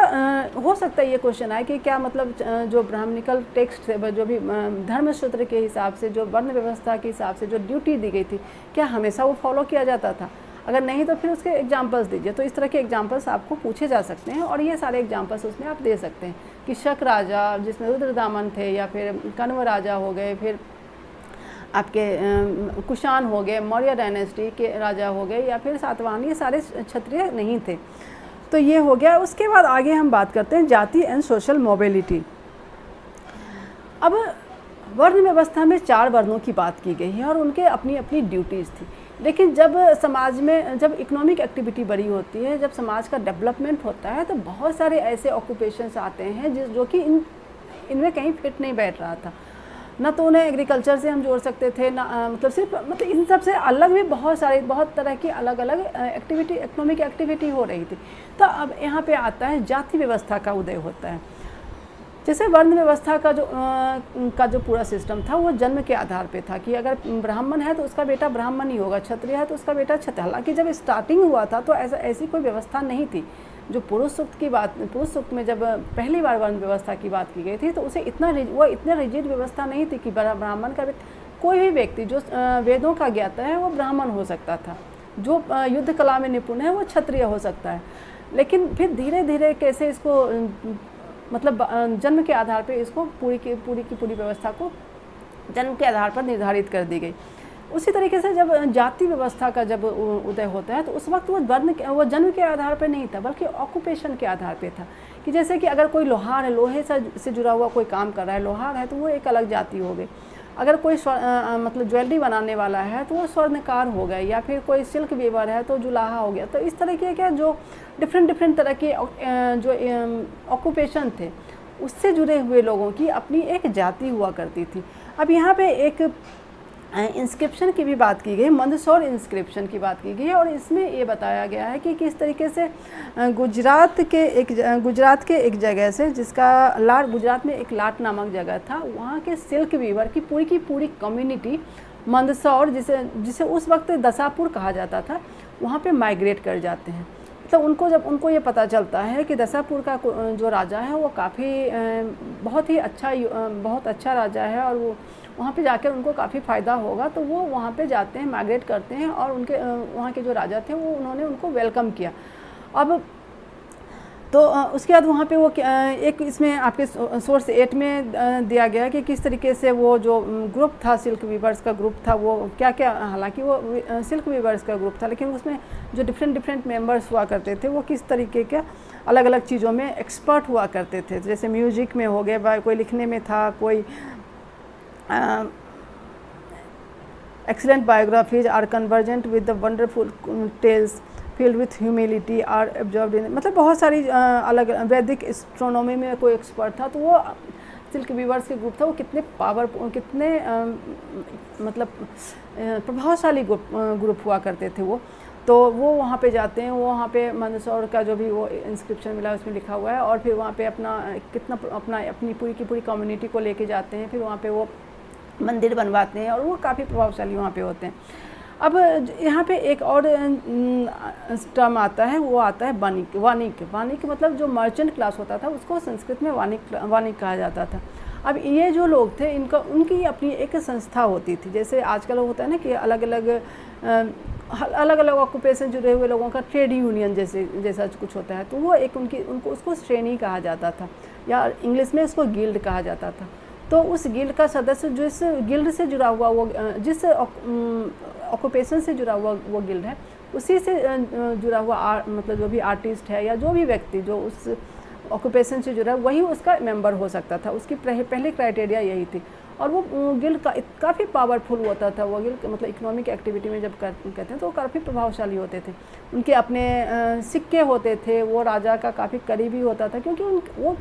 हो सकता है ये क्वेश्चन आए कि क्या मतलब जो ब्राह्मणिकल टेक्स्ट थे, जो भी धर्मसूत्र के हिसाब से, जो वर्ण व्यवस्था के हिसाब से जो ड्यूटी दी गई थी, क्या हमेशा वो फॉलो किया जाता था? अगर नहीं तो फिर उसके एग्जाम्पल्स दीजिए। तो इस तरह के एग्जाम्पल्स आपको पूछे जा सकते हैं, और ये सारे एग्जाम्पल्स उसमें आप दे सकते हैं कि शक राजा जिसमें रुद्रदामन थे, या फिर कण्व राजा हो गए, फिर आपके कुषाण हो गए, मौर्य डायनेस्टी के राजा हो गए, या फिर सातवाहन, ये सारे क्षत्रिय नहीं थे। तो ये हो गया। उसके बाद आगे हम बात करते हैं जाति एंड सोशल मोबिलिटी। अब वर्ण व्यवस्था में 4 वर्णों की बात की गई है और उनके अपनी अपनी ड्यूटीज़ थी। लेकिन जब समाज में जब इकोनॉमिक एक्टिविटी बड़ी होती है, जब समाज का डेवलपमेंट होता है, तो बहुत सारे ऐसे ऑक्यूपेशंस आते हैं जो कि इनमें कहीं फिट नहीं बैठ रहा था। ना तो उन्हें एग्रीकल्चर से हम जोड़ सकते थे, ना मतलब सिर्फ मतलब इन सब से अलग भी बहुत तरह की अलग अलग एक्टिविटी, इकोनॉमिक एक्टिविटी हो रही थी। तो अब यहाँ पे आता है जाति व्यवस्था का उदय होता है। जैसे वर्ण व्यवस्था का जो पूरा सिस्टम था वो जन्म के आधार पे था कि अगर ब्राह्मण है तो उसका बेटा ब्राह्मण ही होगा, क्षत्रिय है तो उसका बेटा क्षत्रिय। हालांकि जब स्टार्टिंग हुआ था तो ऐसी कोई व्यवस्था नहीं थी। जो पुरुष सूक्त में जब पहली बार वर्ण व्यवस्था की बात की गई थी तो उसे इतने रिजिड व्यवस्था नहीं थी कि ब्राह्मण का कोई भी व्यक्ति जो वेदों का ज्ञाता है वो ब्राह्मण हो सकता था, जो युद्ध कला में निपुण है वो क्षत्रिय हो सकता है। लेकिन फिर धीरे धीरे कैसे इसको मतलब जन्म के आधार पर इसको पूरी व्यवस्था को जन्म के आधार पर निर्धारित कर दी गई। उसी तरीके से जब जाति व्यवस्था का जब उदय होता है तो उस वक्त वो जन्म के आधार पर नहीं था, बल्कि ऑक्यूपेशन के आधार पे था। कि जैसे कि अगर कोई लोहार है, लोहे से जुड़ा हुआ कोई काम कर रहा है, लोहार है, तो वो एक अलग जाति हो गई। अगर कोई मतलब ज्वेलरी बनाने वाला है तो वो स्वर्णकार हो गए, या फिर कोई सिल्क वीवर है तो जुलाहा हो गया। तो इस तरह के क्या जो डिफरेंट तरह के जो ऑक्यूपेशन थे उससे जुड़े हुए लोगों की अपनी एक जाति हुआ करती थी। अब यहाँ पे एक इंस्क्रिप्शन की भी बात की गई, मंदसौर इंस्क्रिप्शन की बात की गई है, और इसमें ये बताया गया है कि किस तरीके से गुजरात के एक जगह से, जिसका गुजरात में एक लाट नामक जगह था, वहाँ के सिल्क वीवर की पूरी कम्युनिटी मंदसौर, जिसे उस वक्त दसापुर कहा जाता था, वहाँ पे माइग्रेट कर जाते हैं। तो उनको ये पता चलता है कि दसापुर का जो राजा है वो काफ़ी बहुत अच्छा राजा है, और वो वहाँ पे जाकर उनको काफ़ी फ़ायदा होगा, तो वो वहाँ पे जाते हैं, माइग्रेट करते हैं, और वहाँ के जो राजा थे उन्होंने उनको वेलकम किया। अब तो उसके बाद वहाँ पे वो एक इसमें आपके सोर्स 8 में दिया गया कि किस तरीके से वो जो ग्रुप था, सिल्क वीवर्स का ग्रुप था, वो क्या हालांकि वो सिल्क वीवर्स का ग्रुप था, लेकिन उसमें जो डिफरेंट मेंबर्स हुआ करते थे वो किस तरीके के अलग अलग चीज़ों में एक्सपर्ट हुआ करते थे। जैसे म्यूजिक में हो गया, कोई लिखने में था, कोई excellent biographies are convergent with the wonderful tales filled with humility are absorbed in, मतलब बहुत सारी अलग वैदिक एस्ट्रोनॉमी में कोई एक्सपर्ट था, तो वो सिल्क वीवर्स के ग्रुप था, वो कितने मतलब प्रभावशाली ग्रुप हुआ करते थे वो। तो वो वहाँ पे जाते हैं, वो वहाँ पे मंदसौर का जो भी वो इंस्क्रिप्शन मिला उसमें लिखा हुआ है, और फिर वहाँ पे अपनी पूरी कम्युनिटी को लेके जाते हैं, फिर वहाँ पे वो मंदिर बनवाते हैं, और वो काफ़ी प्रभावशाली वहाँ पे होते हैं। अब यहाँ पे एक और टर्म आता है, वो आता है वाणिक मतलब जो मर्चेंट क्लास होता था उसको संस्कृत में वाणिक कहा जाता था। अब ये जो लोग थे उनकी अपनी एक संस्था होती थी। जैसे आजकल होता है ना कि अलग अलग ऑक्यूपेशन जुड़े हुए लोगों का ट्रेड यूनियन जैसा कुछ होता है, तो वो एक उसको श्रेणी कहा जाता था, या इंग्लिश में इसको गिल्ड कहा जाता था। तो उस गिल्ड का सदस्य जिस गिल्ड से जुड़ा हुआ वो जिस ऑक्यूपेशन से जुड़ा हुआ वो गिल्ड है, उसी से जुड़ा हुआ मतलब जो भी आर्टिस्ट है या जो भी व्यक्ति जो उस ऑक्यूपेशन से जुड़ा वही उसका मेंबर हो सकता था। उसकी पहले क्राइटेरिया यही थी। और वो गिल्ड काफ़ी पावरफुल होता था। वो गिल्ड मतलब इकोनॉमिक एक्टिविटी में जब कहते हैं तो वो काफ़ी प्रभावशाली होते थे। उनके अपने सिक्के होते थे, वो राजा का काफ़ी करीबी होता था, क्योंकि वो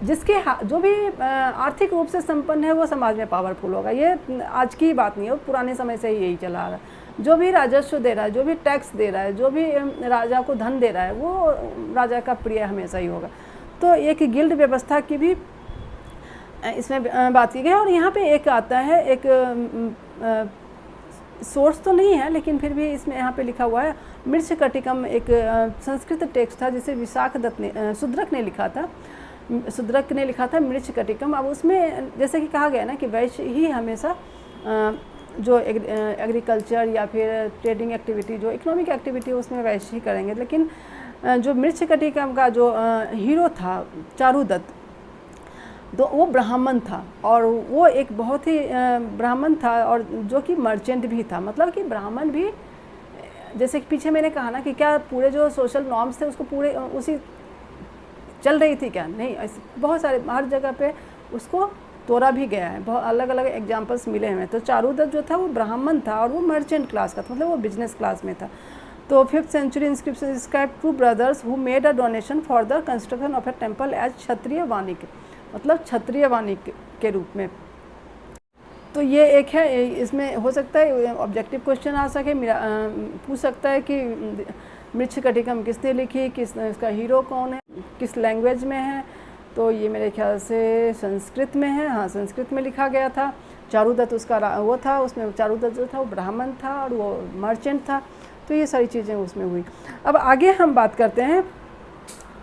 जिसके जो भी आर्थिक रूप से संपन्न है वो समाज में पावरफुल होगा। ये आज की बात नहीं है, पुराने समय से ही यही चला आ रहा है। जो भी राजस्व दे रहा है, जो भी टैक्स दे रहा है, जो भी राजा को धन दे रहा है, वो राजा का प्रिय हमेशा ही होगा। तो एक गिल्ड व्यवस्था की भी इसमें बात की गई। और यहाँ पे एक आता है, एक सोर्स तो नहीं है लेकिन फिर भी इसमें यहाँ पे लिखा हुआ है, मृच्छकटिकम एक संस्कृत टेक्स्ट था जिसे शूद्रक ने लिखा था मृच्छकटिकम। अब उसमें जैसे कि कहा गया ना कि वैश्य ही हमेशा जो एग्रीकल्चर या फिर ट्रेडिंग एक्टिविटी, जो इकोनॉमिक एक्टिविटी है उसमें वैश्य ही करेंगे। लेकिन जो मृच्छकटिकम का जो हीरो था चारुदत्त, तो वो ब्राह्मण था, और वो एक बहुत ही ब्राह्मण था और जो कि मर्चेंट भी था। मतलब कि ब्राह्मण भी, जैसे कि पीछे मैंने कहा ना कि क्या पूरे जो सोशल नॉर्म्स थे उसको पूरे उसी चल रही थी क्या, नहीं, बहुत सारे हर जगह पे उसको तोड़ा भी गया है। बहुत अलग अलग एग्जांपल्स मिले हैं। तो चारुदत्त जो था वो ब्राह्मण था और वो मर्चेंट क्लास का था, मतलब वो बिजनेस क्लास में था। तो 5th century inscription describe two brothers who made a donation for the construction of a temple as क्षत्रिय वाणिक, मतलब क्षत्रिय वाणिक के रूप में। तो ये एक है, इसमें हो सकता है ऑब्जेक्टिव क्वेश्चन आ सके, पूछ सकता है कि मृच्छकटिकम किसने लिखी, इसका हीरो कौन है, किस लैंग्वेज में है। तो ये मेरे ख्याल से संस्कृत में है। हाँ, संस्कृत में लिखा गया था। चारुदत्त उसका वो था, उसमें चारुदत्त जो था वो ब्राह्मण था और वो मर्चेंट था। तो ये सारी चीज़ें उसमें हुई। अब आगे हम बात करते हैं।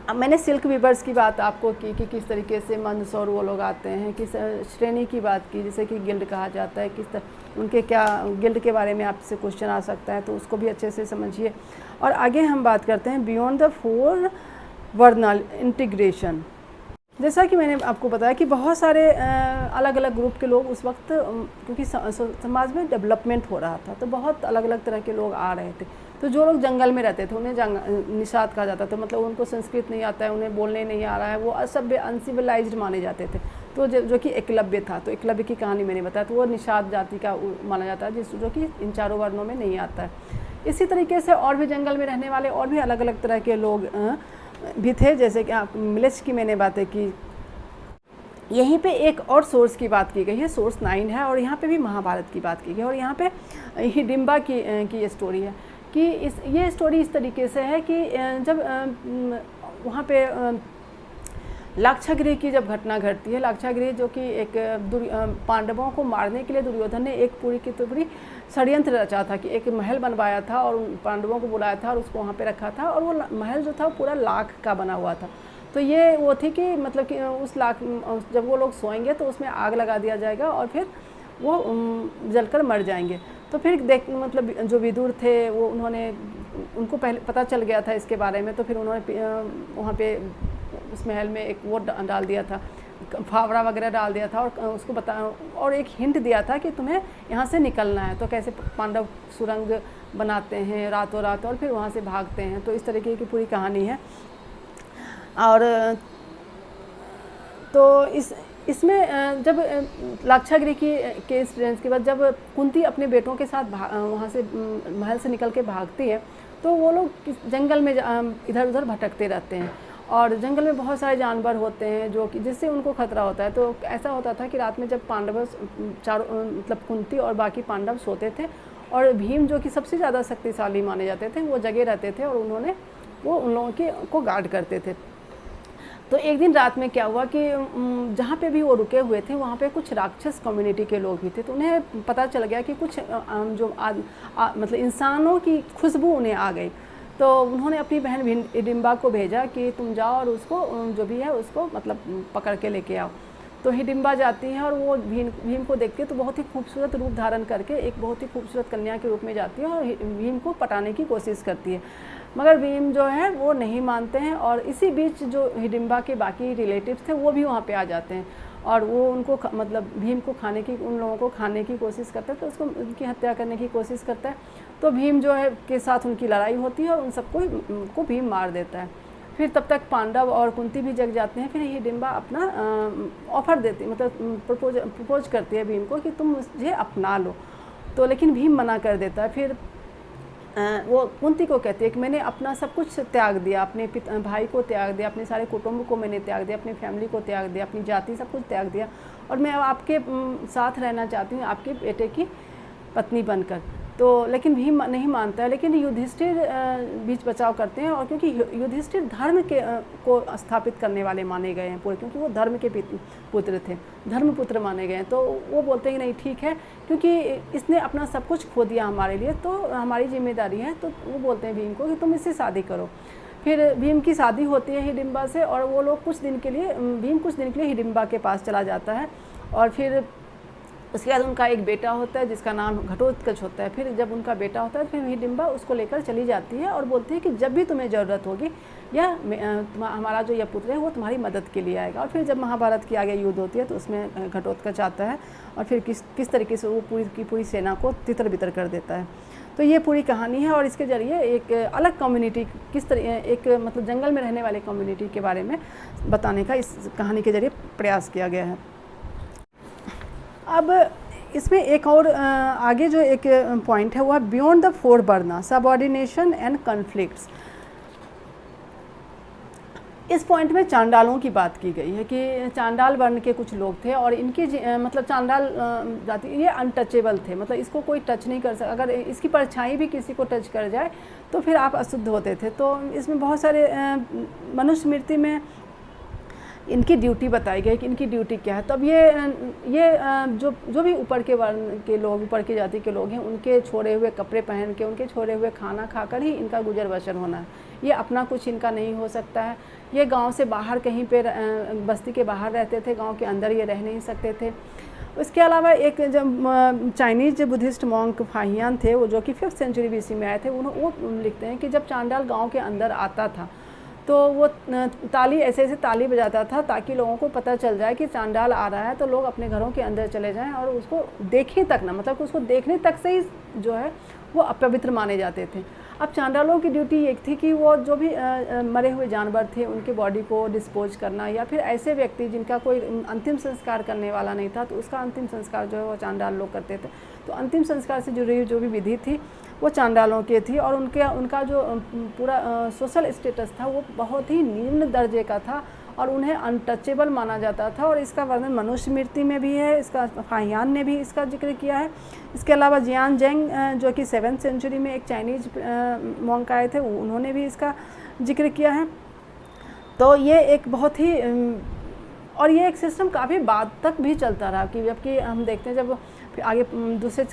अब मैंने सिल्क वीवर्स की बात आपको की कि किस तरीके से मंदसौर वो लोग आते हैं, किस श्रेणी की बात की, जैसे कि गिल्ड कहा जाता है, उनके क्या गिल्ड के बारे में आपसे क्वेश्चन आ सकता है, तो उसको भी अच्छे से समझिए। और आगे हम बात करते हैं बियॉन्ड द 4 वर्नल इंटीग्रेशन। जैसा कि मैंने आपको बताया कि बहुत सारे अलग अलग ग्रुप के लोग उस वक्त, क्योंकि समाज में डेवलपमेंट हो रहा था, तो बहुत अलग अलग तरह के लोग आ रहे थे। तो जो लोग जंगल में रहते थे उन्हें निषाद कहा जाता था, मतलब उनको संस्कृत नहीं आता है, उन्हें बोलने नहीं आ रहा है, वो असभ्य अनसिविलाइज्ड माने जाते थे। तो जो कि एकलव्य था, तो एकलव्य की कहानी मैंने बताया, तो वो निषाद जाति का माना जाता है, जो कि इन 4 वर्णों में नहीं आता है। इसी तरीके से और भी जंगल में रहने वाले और भी अलग अलग तरह के लोग भी थे, जैसे कि आप मिलेज की मैंने बातें की। यहीं पे एक और सोर्स की बात की गई है, सोर्स 9 है, और यहाँ पे भी महाभारत की बात की गई है। और यहाँ पे हिडिम्बा की ये स्टोरी है कि ये स्टोरी इस तरीके से है कि जब वहाँ पे लाक्षागृह की जब घटना घटती है, लाक्षागृह जो कि एक पांडवों को मारने के लिए दुर्योधन ने एक पूरी की पूरी षड्यंत्र रचा था कि एक महल बनवाया था और पांडवों को बुलाया था और उसको वहाँ पे रखा था, और वो महल जो था वो पूरा लाख का बना हुआ था। तो ये वो थी कि मतलब कि उस लाख, जब वो लोग सोएंगे तो उसमें आग लगा दिया जाएगा और फिर वो जलकर मर जाएंगे। तो फिर मतलब जो विदुर थे वो उनको पहले पता चल गया था इसके बारे में, तो फिर उन्होंने वहाँ पे उस महल में एक वो डाल दिया था, फावड़ा वगैरह डाल दिया था, और उसको और एक हिंट दिया था कि तुम्हें यहाँ से निकलना है। तो कैसे पांडव सुरंग बनाते हैं रातों रात और फिर वहाँ से भागते हैं, तो इस तरीके की पूरी कहानी है। और तो इसमें जब लाक्षागृह के इंसिडेंस के बाद जब कुंती अपने बेटों के साथ वहाँ से महल से निकल के भागती है, तो वो लोग जंगल में इधर उधर भटकते रहते हैं, और जंगल में बहुत सारे जानवर होते हैं जो कि जिससे उनको खतरा होता है। तो ऐसा होता था कि रात में जब पांडव मतलब कुंती और बाकी पांडव सोते थे, और भीम जो कि सबसे ज़्यादा शक्तिशाली माने जाते थे वो जगे रहते थे, और वो उन लोगों को गार्ड करते थे। तो एक दिन रात में क्या हुआ कि जहाँ पे भी वो रुके हुए थे वहाँ पे कुछ राक्षस कम्युनिटी के लोग भी थे। तो उन्हें पता चल गया कि कुछ मतलब इंसानों की खुशबू उन्हें आ गई। तो उन्होंने अपनी बहन हिडिम्बा को भेजा कि तुम जाओ और उसको जो भी है उसको मतलब पकड़ के लेके आओ। तो हिडिम्बा जाती है और वो भीम को देखती है, तो बहुत ही खूबसूरत रूप धारण करके एक बहुत ही खूबसूरत कन्या के रूप में जाती है और भीम को पटाने की कोशिश करती है, मगर भीम जो है वो नहीं मानते हैं। और इसी बीच जो हिडिम्बा के बाकी रिलेटिव्स थे वो भी वहाँ पे आ जाते हैं, और वो उनको मतलब भीम को उन लोगों को खाने की कोशिश करता है, तो उसको उनकी हत्या करने की कोशिश करता है। तो भीम जो है के साथ उनकी लड़ाई होती है और उन सबको को भीम मार देता है। फिर तब तक पांडव और कुंती भी जग जाते हैं। फिर हिडिंबा अपना ऑफ़र देती, मतलब प्रपोज करती है भीम को कि तुम मुझे अपना लो। तो लेकिन भीम मना कर देता है। फिर वो कुंती को कहती है कि मैंने अपना सब कुछ त्याग दिया, अपने भाई को त्याग दिया, अपने सारे कुटुंब को मैंने त्याग दिया, अपनी फैमिली को त्याग दिया, अपनी जाति सब कुछ त्याग दिया, और मैं अब आपके साथ रहना चाहती हूँ, आपके बेटे की पत्नी बनकर। तो लेकिन भीम नहीं मानता है। लेकिन युधिष्ठिर बीच बचाव करते हैं, और क्योंकि युधिष्ठिर धर्म के को स्थापित करने वाले माने गए हैं पूरे, क्योंकि वो धर्म के पुत्र थे, धर्मपुत्र माने गए हैं। तो वो बोलते हैं कि नहीं ठीक है, क्योंकि इसने अपना सब कुछ खो दिया हमारे लिए, तो हमारी जिम्मेदारी है। तो वो बोलते हैं भीम को कि तुम इससे शादी करो। फिर भीम की शादी होती है हिडिंबा से, और वो लोग भीम कुछ दिन के लिए हिडिंबा के पास चला जाता है। और फिर उसके बाद उनका एक बेटा होता है जिसका नाम घटोत्कच होता है। फिर जब उनका बेटा होता है फिर हिडिंबा उसको लेकर चली जाती है और बोलती है कि जब भी तुम्हें ज़रूरत होगी या हमारा जो यह पुत्र है वो तुम्हारी मदद के लिए आएगा। और फिर जब महाभारत की आगे युद्ध होती है तो उसमें घटोत्कच आता है और फिर किस तरीके से वो पूरी सेना को तितर बितर कर देता है। तो ये पूरी कहानी है, और इसके ज़रिए एक अलग कम्युनिटी किस तरह एक मतलब जंगल में रहने वाले कम्युनिटी के बारे में बताने का इस कहानी के ज़रिए प्रयास किया गया है। अब इसमें एक और आगे जो एक पॉइंट है वो है beyond the four varna, subordination and conflicts. इस पॉइंट में चांडालों की बात की गई है कि चांडाल वर्ण के कुछ लोग थे और इनकी मतलब चांडाल जाति ये अनटचेबल थे, मतलब इसको कोई टच नहीं कर सकता। अगर इसकी परछाई भी किसी को टच कर जाए तो फिर आप अशुद्ध होते थे। तो इसमें बहुत सारे मनुस्मृति में इनकी ड्यूटी बताई गई कि इनकी ड्यूटी क्या है। तब ये जो भी ऊपर के वर्ण के लोग, ऊपर की जाति के लोग हैं, उनके छोड़े हुए कपड़े पहन के, उनके छोड़े हुए खाना खाकर ही इनका गुजर बसर होना है। ये अपना कुछ इनका नहीं हो सकता है। ये गांव से बाहर कहीं पे बस्ती के बाहर रहते थे, गांव के अंदर ये रह नहीं सकते थे। उसके अलावा एक जब चाइनीज़ बुद्धिस्ट मॉन्क फाहियान थे, वो जो कि 5th सेंचुरी BC में आए थे, वो लिखते हैं कि जब चांडाल गाँव के अंदर आता था तो वो ताली ऐसे ताली बजाता था ताकि लोगों को पता चल जाए कि चांडाल आ रहा है, तो लोग अपने घरों के अंदर चले जाएं और उसको देखें तक ना, मतलब उसको देखने तक से ही जो है वो अपवित्र माने जाते थे। अब चांडालों की ड्यूटी एक थी कि वो जो भी मरे हुए जानवर थे उनके बॉडी को डिस्पोज करना, या फिर ऐसे व्यक्ति जिनका कोई अंतिम संस्कार करने वाला नहीं था तो उसका अंतिम संस्कार जो है वो चांडाल लोग करते थे। तो अंतिम संस्कार से जुड़ी जो भी विधि थी वो चांडालों की थी, और उनका जो पूरा सोशल स्टेटस था वो बहुत ही निम्न दर्जे का था और उन्हें अनटचेबल माना जाता था। और इसका वर्णन मनुस्मृति में भी है, इसका फाहियान ने भी इसका जिक्र किया है। इसके अलावा जियान जेंग जो कि 7th सेंचुरी में एक चाइनीज मॉन्क आए थे, उन्होंने भी इसका जिक्र किया है। तो ये एक बहुत ही और ये एक सिस्टम काफ़ी बाद तक भी चलता रहा, कि जबकि हम देखते हैं जब फिर आगे दूसरे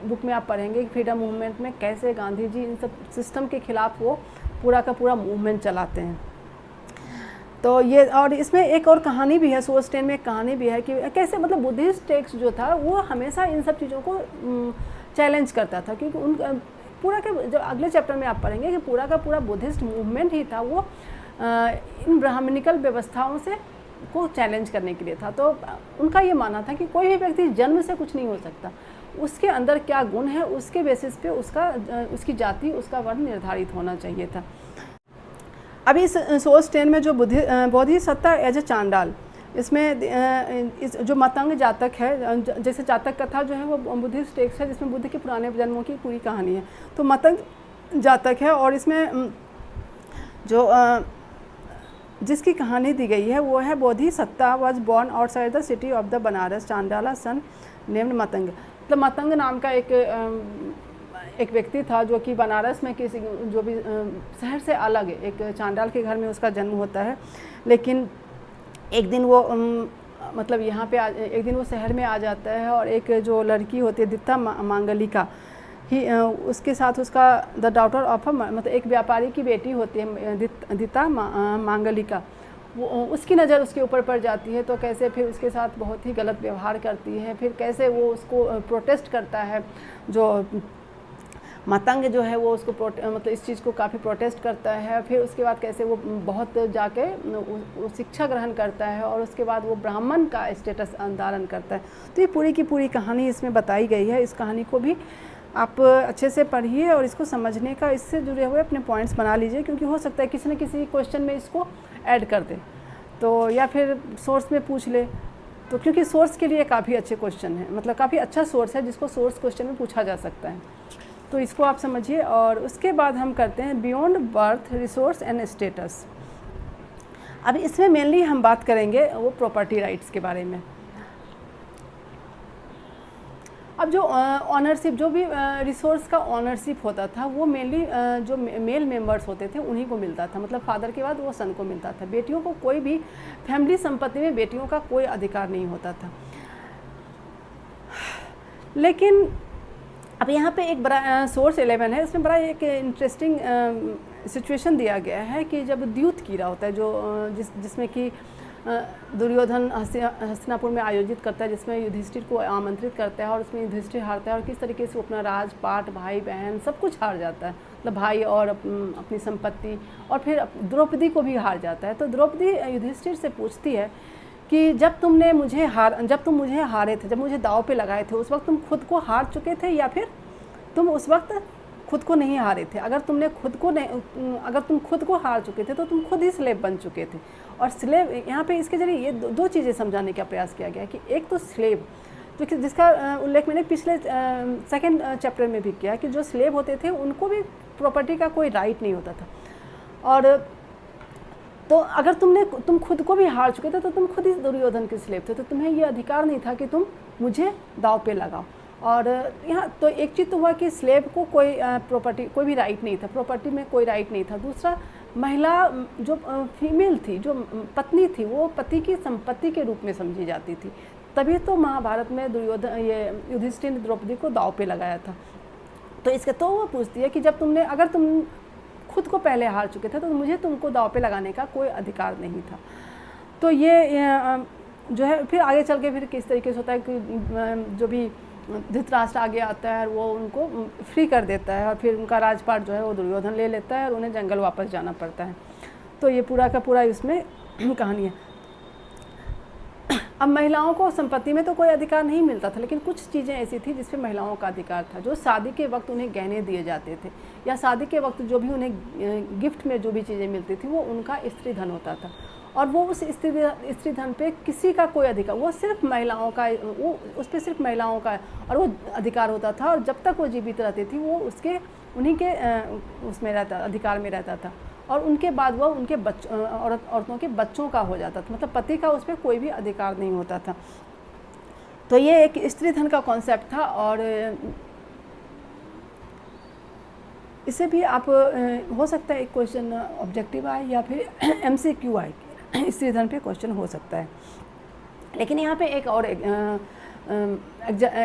बुक में आप पढ़ेंगे कि फ्रीडम मूवमेंट में कैसे गांधी जी इन सब सिस्टम के खिलाफ वो पूरा का पूरा मूवमेंट चलाते हैं। तो ये, और इसमें एक और कहानी भी है, सोस्टेन में एक कहानी भी है कि कैसे मतलब बुद्धिस्ट टेक्स्ट जो था वो हमेशा इन सब चीज़ों को चैलेंज करता था, क्योंकि उन पूरा के जो अगले चैप्टर में आप पढ़ेंगे कि पूरा का पूरा बुद्धिस्ट मूवमेंट ही था वो इन ब्राह्मणिकल व्यवस्थाओं से को चैलेंज करने के लिए था। तो उनका ये मानना था कि कोई भी व्यक्ति जन्म से कुछ नहीं हो सकता, उसके अंदर क्या गुण है उसके बेसिस पे उसकी जाति, उसका वर्ण निर्धारित होना चाहिए था। अभी इस सोर्स 10 में जो बोधिसत्ता एज ए चांडाल, इसमें जो मतंग जातक है, जैसे जातक कथा जो है वो बुद्धिस्ट टेक्स्ट है जिसमें बुद्ध के पुराने जन्मों की पूरी कहानी है। तो मतंग जातक है और इसमें जो जिसकी कहानी दी गई है वो है Bodhisatta was born outside the city of the Banaras, Chandala son named Matanga. मतलब मतंग नाम का एक व्यक्ति था जो कि बनारस में किसी जो भी शहर से अलग एक चांडाल के घर में उसका जन्म होता है। लेकिन एक दिन वो मतलब यहाँ पे एक दिन वो शहर में आ जाता है और एक जो लड़की होती है दित्ता मांगलिका ही उसके साथ उसका द डॉटर ऑफ मतलब एक व्यापारी की बेटी होती है दित्ता मांगलिका, वो उसकी नज़र उसके ऊपर पड़ जाती है। तो कैसे फिर उसके साथ बहुत ही गलत व्यवहार करती है, फिर कैसे वो उसको प्रोटेस्ट करता है जो मतंग जो है वो उसको मतलब इस चीज़ को काफ़ी प्रोटेस्ट करता है। फिर उसके बाद कैसे वो बहुत जाके वो शिक्षा ग्रहण करता है और उसके बाद वो ब्राह्मण का स्टेटस धारण करता है। तो ये पूरी की पूरी कहानी इसमें बताई गई है। इस कहानी को भी आप अच्छे से पढ़िए और इसको समझने का, इससे जुड़े हुए अपने पॉइंट्स बना लीजिए, क्योंकि हो सकता है किसी न किसी क्वेश्चन में इसको ऐड कर दे तो, या फिर सोर्स में पूछ ले तो, क्योंकि सोर्स के लिए काफ़ी अच्छे क्वेश्चन है, मतलब काफ़ी अच्छा सोर्स है जिसको सोर्स क्वेश्चन में पूछा जा सकता है। तो इसको आप समझिए। और उसके बाद हम करते हैं beyond birth resource and status. अब इसमें मेनली हम बात करेंगे वो प्रॉपर्टी राइट्स के बारे में। अब जो ऑनरशिप, जो भी रिसोर्स का ऑनरशिप होता था वो मेनली जो मेल मेंबर्स होते थे उन्हीं को मिलता था, मतलब फादर के बाद वो सन को मिलता था। बेटियों को कोई भी फैमिली संपत्ति में बेटियों का कोई अधिकार नहीं होता था। लेकिन अब यहाँ पे एक बड़ा सोर्स 11 है, इसमें बड़ा एक इंटरेस्टिंग सिचुएशन दिया गया है कि जब द्यूत कीरा होता है जो जिसमें कि दुर्योधन हस्तिनापुर में आयोजित करता है, जिसमें युधिष्ठिर को आमंत्रित करता है और उसमें युधिष्ठिर हारता है और किस तरीके से वो अपना राजपाट, भाई बहन सब कुछ हार जाता है, मतलब भाई और अपनी संपत्ति, और फिर द्रौपदी को भी हार जाता है। तो द्रौपदी युधिष्ठिर से पूछती है कि जब तुम मुझे हारे थे, जब मुझे दांव पे लगाए थे, उस वक्त तुम खुद को हार चुके थे या फिर तुम उस वक्त खुद को नहीं हारे थे? अगर तुम खुद को हार चुके थे तो तुम खुद ही स्लेव बन चुके थे। और स्लेव यहाँ पे इसके जरिए ये दो चीज़ें समझाने का प्रयास किया गया कि एक तो स्लेव, जो जिसका उल्लेख मैंने पिछले सेकंड चैप्टर में भी किया कि जो स्लेव होते थे उनको भी प्रॉपर्टी का कोई राइट नहीं होता था। और तो अगर तुम खुद को भी हार चुके थे तो तुम खुद ही दुर्योधन के स्लेव थे, तो तुम्हें ये अधिकार नहीं था कि तुम मुझे दांव पे लगाओ। और यहाँ तो एक चीज़ तो हुआ कि स्लेव को कोई प्रॉपर्टी, कोई भी राइट नहीं था, प्रॉपर्टी में कोई राइट नहीं था। दूसरा, महिला जो फीमेल थी, जो पत्नी थी, वो पति की संपत्ति के रूप में समझी जाती थी। तभी तो महाभारत में युधिष्ठिर ने द्रौपदी को दांव पे लगाया था। तो इसके तो वो पूछती है कि जब अगर तुम खुद को पहले हार चुके थे तो मुझे तुमको दांव पे लगाने का कोई अधिकार नहीं था। तो ये जो है फिर आगे चल के फिर किस तरीके से होता है कि जो भी धृतराष्ट्र आगे आता है वो उनको फ्री कर देता है और फिर उनका राजपाट जो है वो दुर्योधन ले लेता है और उन्हें जंगल वापस जाना पड़ता है। तो ये पूरा का पूरा इसमें कहानी है। अब महिलाओं को संपत्ति में तो कोई अधिकार नहीं मिलता था, लेकिन कुछ चीज़ें ऐसी थी जिस पे महिलाओं का अधिकार था। जो शादी के वक्त उन्हें गहने दिए जाते थे या शादी के वक्त जो भी उन्हें गिफ्ट में जो भी चीज़ें मिलती थी वो उनका स्त्री धन होता था और वो उस स्त्री धन पे किसी का कोई अधिकार, वो सिर्फ महिलाओं का, वो उस पर सिर्फ महिलाओं का और वो अधिकार होता था। और जब तक वो जीवित रहती थी वो उन्हीं के उसमें अधिकार में रहता था और उनके बाद वह उनके औरतों के बच्चों का हो जाता था, मतलब पति का उस पर कोई भी अधिकार नहीं होता था। तो ये एक स्त्री धन का कॉन्सेप्ट था और इसे भी आप हो सकता है एक क्वेश्चन ऑब्जेक्टिव आए या फिर MCQ आए, स्त्री धन पे क्वेश्चन हो सकता है। लेकिन यहाँ पे एक और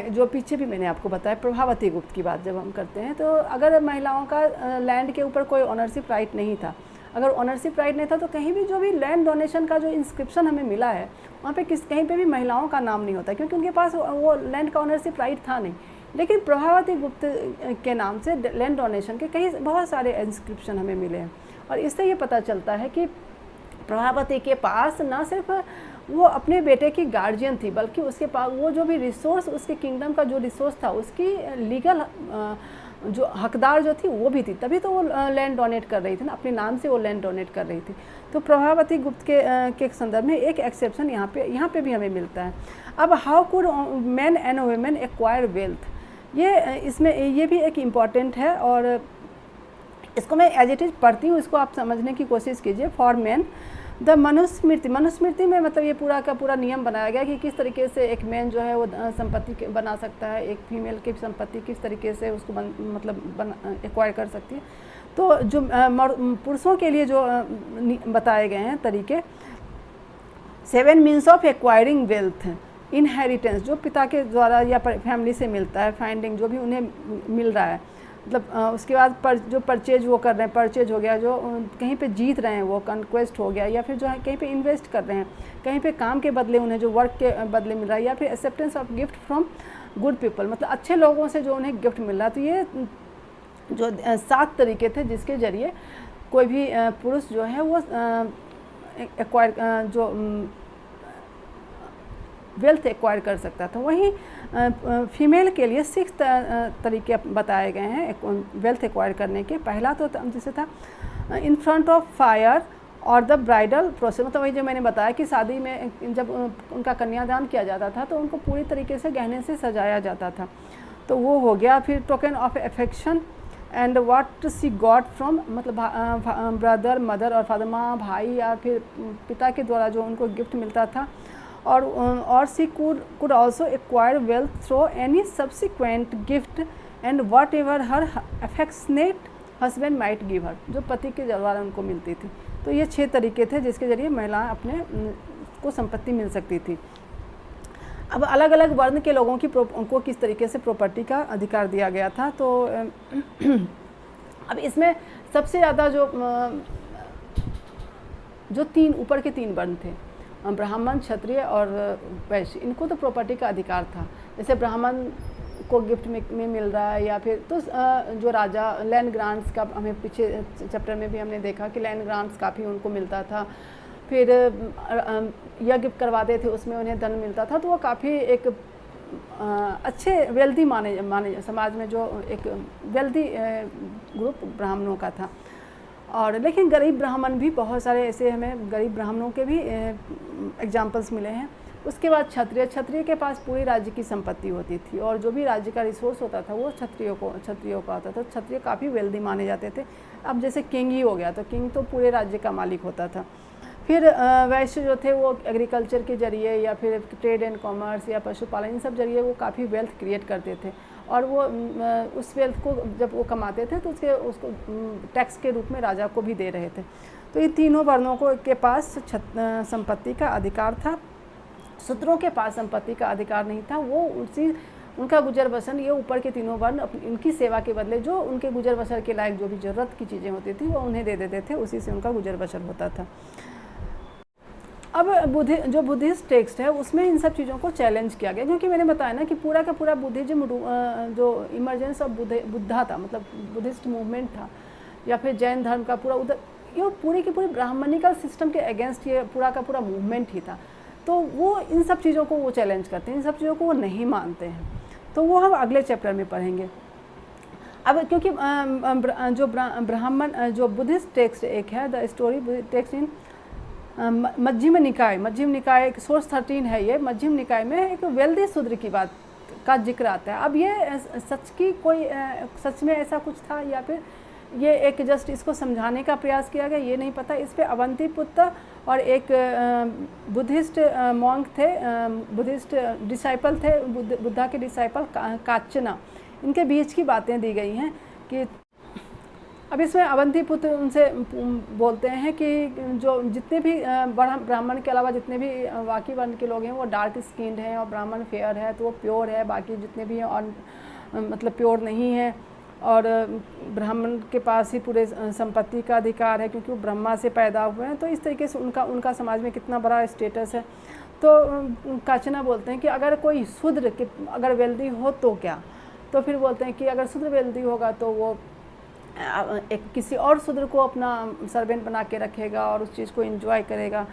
जो पीछे भी मैंने आपको बताया प्रभावती गुप्त की बात जब हम करते हैं, तो अगर महिलाओं का लैंड के ऊपर कोई ऑनरशिप राइट नहीं था, अगर ऑनरशिप राइट नहीं था तो कहीं भी जो भी लैंड डोनेशन का जो इंस्क्रिप्शन हमें मिला है वहाँ पे कहीं पे भी महिलाओं का नाम नहीं होता, क्योंकि उनके पास वो लैंड का ऑनरशिप राइट था नहीं। लेकिन प्रभावती गुप्त के नाम से लैंड डोनेशन के कई बहुत सारे इंस्क्रिप्शन हमें मिले हैं और इससे ये पता चलता है कि प्रभावती के पास न सिर्फ वो अपने बेटे की गार्जियन थी, बल्कि उसके पास वो जो भी रिसोर्स, उसके किंगडम का जो रिसोर्स था उसकी लीगल जो हकदार जो थी वो भी थी, तभी तो वो लैंड डोनेट कर रही थी ना, अपने नाम से वो लैंड डोनेट कर रही थी। तो प्रभावती गुप्त के संदर्भ में एक एक्सेप्शन यहाँ पे भी हमें मिलता है। अब how could man and women acquire wealth, ये इसमें ये भी एक इम्पॉर्टेंट है और इसको मैं एज इट इज़ पढ़ती हूँ, इसको आप समझने की कोशिश कीजिए। फॉर मैन द मनुस्मृति में मतलब ये पूरा का पूरा नियम बनाया गया कि किस तरीके से एक मैन जो है वो संपत्ति बना सकता है, एक फीमेल की संपत्ति किस तरीके से उसको एक्वायर कर सकती है। तो जो पुरुषों के लिए जो बताए गए हैं तरीके, 7 means of acquiring wealth, inheritance जो पिता के द्वारा या फैमिली से मिलता है, फाइंडिंग जो भी उन्हें मिल रहा है, मतलब उसके बाद जो परचेज वो कर रहे हैं, परचेज हो गया, जो कहीं पे जीत रहे हैं वो कन्क्वेस्ट हो गया, या फिर जो है कहीं पे इन्वेस्ट कर रहे हैं, कहीं पे काम के बदले उन्हें जो वर्क के बदले मिल रहा है, या फिर acceptance of gift from good people, मतलब अच्छे लोगों से जो उन्हें गिफ्ट मिल रहा है। तो ये जो 7 तरीके थे जिसके ज़रिए कोई भी पुरुष जो है वो एक्वायर जो वेल्थ एक्वायर कर सकता था। वहीं फीमेल के लिए 6 तरीके बताए गए हैं वेल्थ एक्वायर करने के। पहला तो जैसे था इन फ्रंट ऑफ फायर और द ब्राइडल प्रोसेस, मतलब वही जो मैंने बताया कि शादी में जब उनका कन्यादान किया जाता था तो उनको पूरी तरीके से गहने से सजाया जाता था, तो वो हो गया। फिर token of affection and what she got from, मतलब ब्रदर, मदर और फादर, माँ, भाई या फिर पिता के द्वारा जो उनको गिफ्ट मिलता था। और she could also acquire wealth through any subsequent gift and whatever her affectionate husband might give her, जो पति के द्वारा उनको मिलती थी। तो ये 6 तरीके थे जिसके ज़रिए महिलाएं अपने को संपत्ति मिल सकती थी। अब अलग अलग वर्ण के लोगों की उनको किस तरीके से प्रॉपर्टी का अधिकार दिया गया था। तो अब इसमें सबसे ज़्यादा जो 3 ऊपर के 3 वर्ण थे, ब्राह्मण, क्षत्रिय और वैश्य, इनको तो प्रॉपर्टी का अधिकार था। जैसे ब्राह्मण को गिफ्ट में मिल रहा है, या फिर तो जो राजा लैंड ग्रांट्स का, हमें पीछे चैप्टर में भी हमने देखा कि लैंड ग्रांट्स काफ़ी उनको मिलता था। फिर यज्ञ करवाते थे, उसमें उन्हें धन मिलता था। तो वो काफ़ी एक अच्छे वेल्दी माने समाज में जो एक वेल्दी ग्रुप ब्राह्मणों का था। और लेकिन गरीब ब्राह्मण भी बहुत सारे ऐसे, हमें गरीब ब्राह्मणों के भी एग्जाम्पल्स मिले हैं। उसके बाद क्षत्रिय के पास पूरी राज्य की संपत्ति होती थी, और जो भी राज्य का रिसोर्स होता था वो क्षत्रियों का होता था। क्षत्रिय काफ़ी वेल्दी माने जाते थे। अब जैसे किंग ही हो गया, तो किंग तो पूरे राज्य का मालिक होता था। फिर वैश्य जो थे वो एग्रीकल्चर के जरिए या फिर ट्रेड एंड कॉमर्स या पशुपालन, इन सब जरिए वो काफ़ी वेल्थ क्रिएट करते थे, और वो उस वेल्थ को जब वो कमाते थे तो उसको टैक्स के रूप में राजा को भी दे रहे थे। तो ये तीनों वर्णों के पास संपत्ति का अधिकार था। शूद्रों के पास संपत्ति का अधिकार नहीं था। वो उनका गुजर बसर, ये ऊपर के तीनों वर्ण इनकी सेवा के बदले जो उनके गुजर बसर के लायक जो भी ज़रूरत की चीज़ें होती थी वो उन्हें दे देते थे, उसी से उनका गुजर बसर होता था। अब जो बुद्धिस्ट टेक्स्ट है उसमें इन सब चीज़ों को चैलेंज किया गया, क्योंकि मैंने बताया ना कि पूरा का पूरा बुद्धिज्म जो इमर्जेंस ऑफ बुद्धा था, मतलब बुद्धिस्ट मूवमेंट था, या फिर जैन धर्म का पूरा उधर, ये पूरी की पूरी ब्राह्मणिकल सिस्टम के अगेंस्ट ये पूरा का पूरा मूवमेंट ही था। तो वो इन सब चीज़ों को वो चैलेंज करते हैं, इन सब चीज़ों को वो नहीं मानते हैं। तो वो हम अगले चैप्टर में पढ़ेंगे। अब क्योंकि जो ब्राह्मण जो बुद्धिस्ट टेक्स्ट एक है, द स्टोरी टेक्स्ट इन मध्यम निकाय सोर्स 13 है। ये मध्यम निकाय में एक वेल्दी शूद्र की बात का जिक्र आता है। अब ये सच में ऐसा कुछ था, या फिर ये एक जस्ट इसको समझाने का प्रयास किया गया, ये नहीं पता। इस पे अवंतीपुत्र और एक बुद्धिस्ट मॉन्क थे, बुद्धिस्ट डिसाइपल थे, बुद्धा के डिसाइपल काचना, इनके बीच की बातें दी गई हैं। कि अब इसमें अवंतीपुत्र उनसे बोलते हैं कि जो जितने भी ब्राह्मण के अलावा जितने भी बाकी वर्ण के लोग हैं वो डार्क स्किन्ड हैं, और ब्राह्मण फेयर है तो वो प्योर है, बाकी जितने भी हैं और मतलब प्योर नहीं है। और ब्राह्मण के पास ही पूरे संपत्ति का अधिकार है, क्योंकि वो ब्रह्मा से पैदा हुए हैं। तो इस तरीके से उनका समाज में कितना बड़ा स्टेटस है। तो काचना बोलते हैं कि अगर कोई शूद्र अगर वेल्दी हो तो क्या, तो फिर बोलते हैं कि अगर शूद्र वेल्दी होगा तो वो एक किसी और शूद्र को अपना सर्वेंट बना के रखेगा और उस चीज़ को एंजॉय करेगा।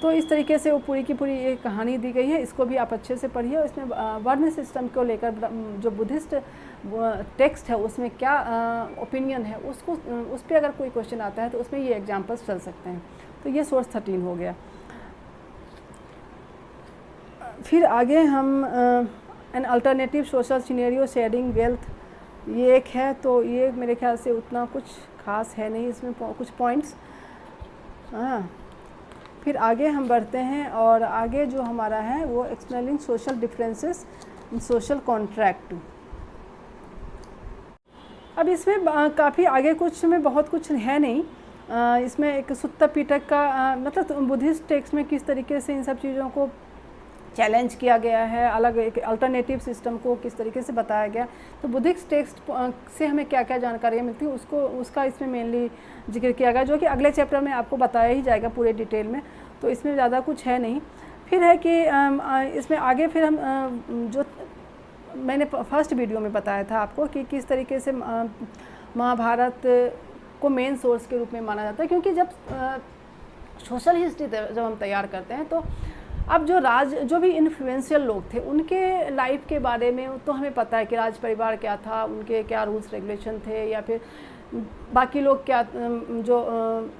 तो इस तरीके से वो पूरी की पूरी एक कहानी दी गई है, इसको भी आप अच्छे से पढ़िए। इसमें वर्ण सिस्टम को लेकर जो बुद्धिस्ट टेक्स्ट है उसमें क्या ओपिनियन है, उस पर अगर कोई क्वेश्चन आता है तो उसमें ये एग्जांपल्स चल सकते हैं। तो ये सोर्स 13 हो गया। फिर आगे हम an alternative social scenario sharing wealth, ये एक है। तो ये मेरे ख्याल से उतना कुछ खास है नहीं, इसमें कुछ पॉइंट्स। हाँ, फिर आगे हम बढ़ते हैं, और आगे जो हमारा है वो explaining social differences in social contract. अब इसमें काफ़ी आगे कुछ में बहुत कुछ है नहीं। इसमें एक सुत्त पिटक का मतलब बुद्धिस्ट टेक्स्ट में किस तरीके से इन सब चीज़ों को चैलेंज किया गया है, अलग एक अल्टरनेटिव सिस्टम को किस तरीके से बताया गया। तो बुद्धिस्ट टेक्स्ट से हमें क्या क्या जानकारियाँ मिलती है उसका इसमें मेनली जिक्र किया गया, जो कि अगले चैप्टर में आपको बताया ही जाएगा पूरे डिटेल में। तो इसमें ज़्यादा कुछ है नहीं। फिर है कि इसमें आगे फिर हम जो मैंने फर्स्ट वीडियो में बताया था आपको कि किस तरीके से महाभारत को मेन सोर्स के रूप में माना जाता है, क्योंकि जब सोशल हिस्ट्री जब हम तैयार करते हैं तो अब जो भी इन्फ्लुएंशियल लोग थे उनके लाइफ के बारे में तो हमें पता है कि राज परिवार क्या था, उनके क्या रूल्स रेगुलेशन थे, या फिर बाकी लोग क्या जो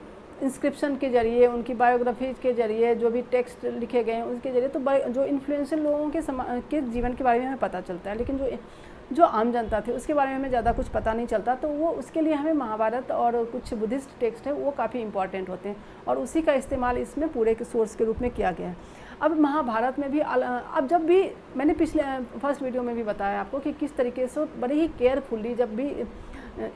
इंस्क्रिप्शन के जरिए, उनकी बायोग्राफी के जरिए, जो भी टेक्स्ट लिखे गए हैं उसके जरिए, तो जो इन्फ्लुएंशियल लोगों के जीवन के बारे में हमें पता चलता है। लेकिन जो आम जनता थी उसके बारे में हमें ज़्यादा कुछ पता नहीं चलता, तो वो उसके लिए हमें महाभारत और कुछ बुद्धिस्ट टेक्स्ट है वो काफ़ी इंपॉर्टेंट होते हैं, और उसी का इस्तेमाल इसमें पूरे के सोर्स के रूप में किया गया है। अब महाभारत में भी अब जब भी मैंने पिछले फर्स्ट वीडियो में भी बताया आपको कि किस तरीके से बड़े ही केयरफुली जब भी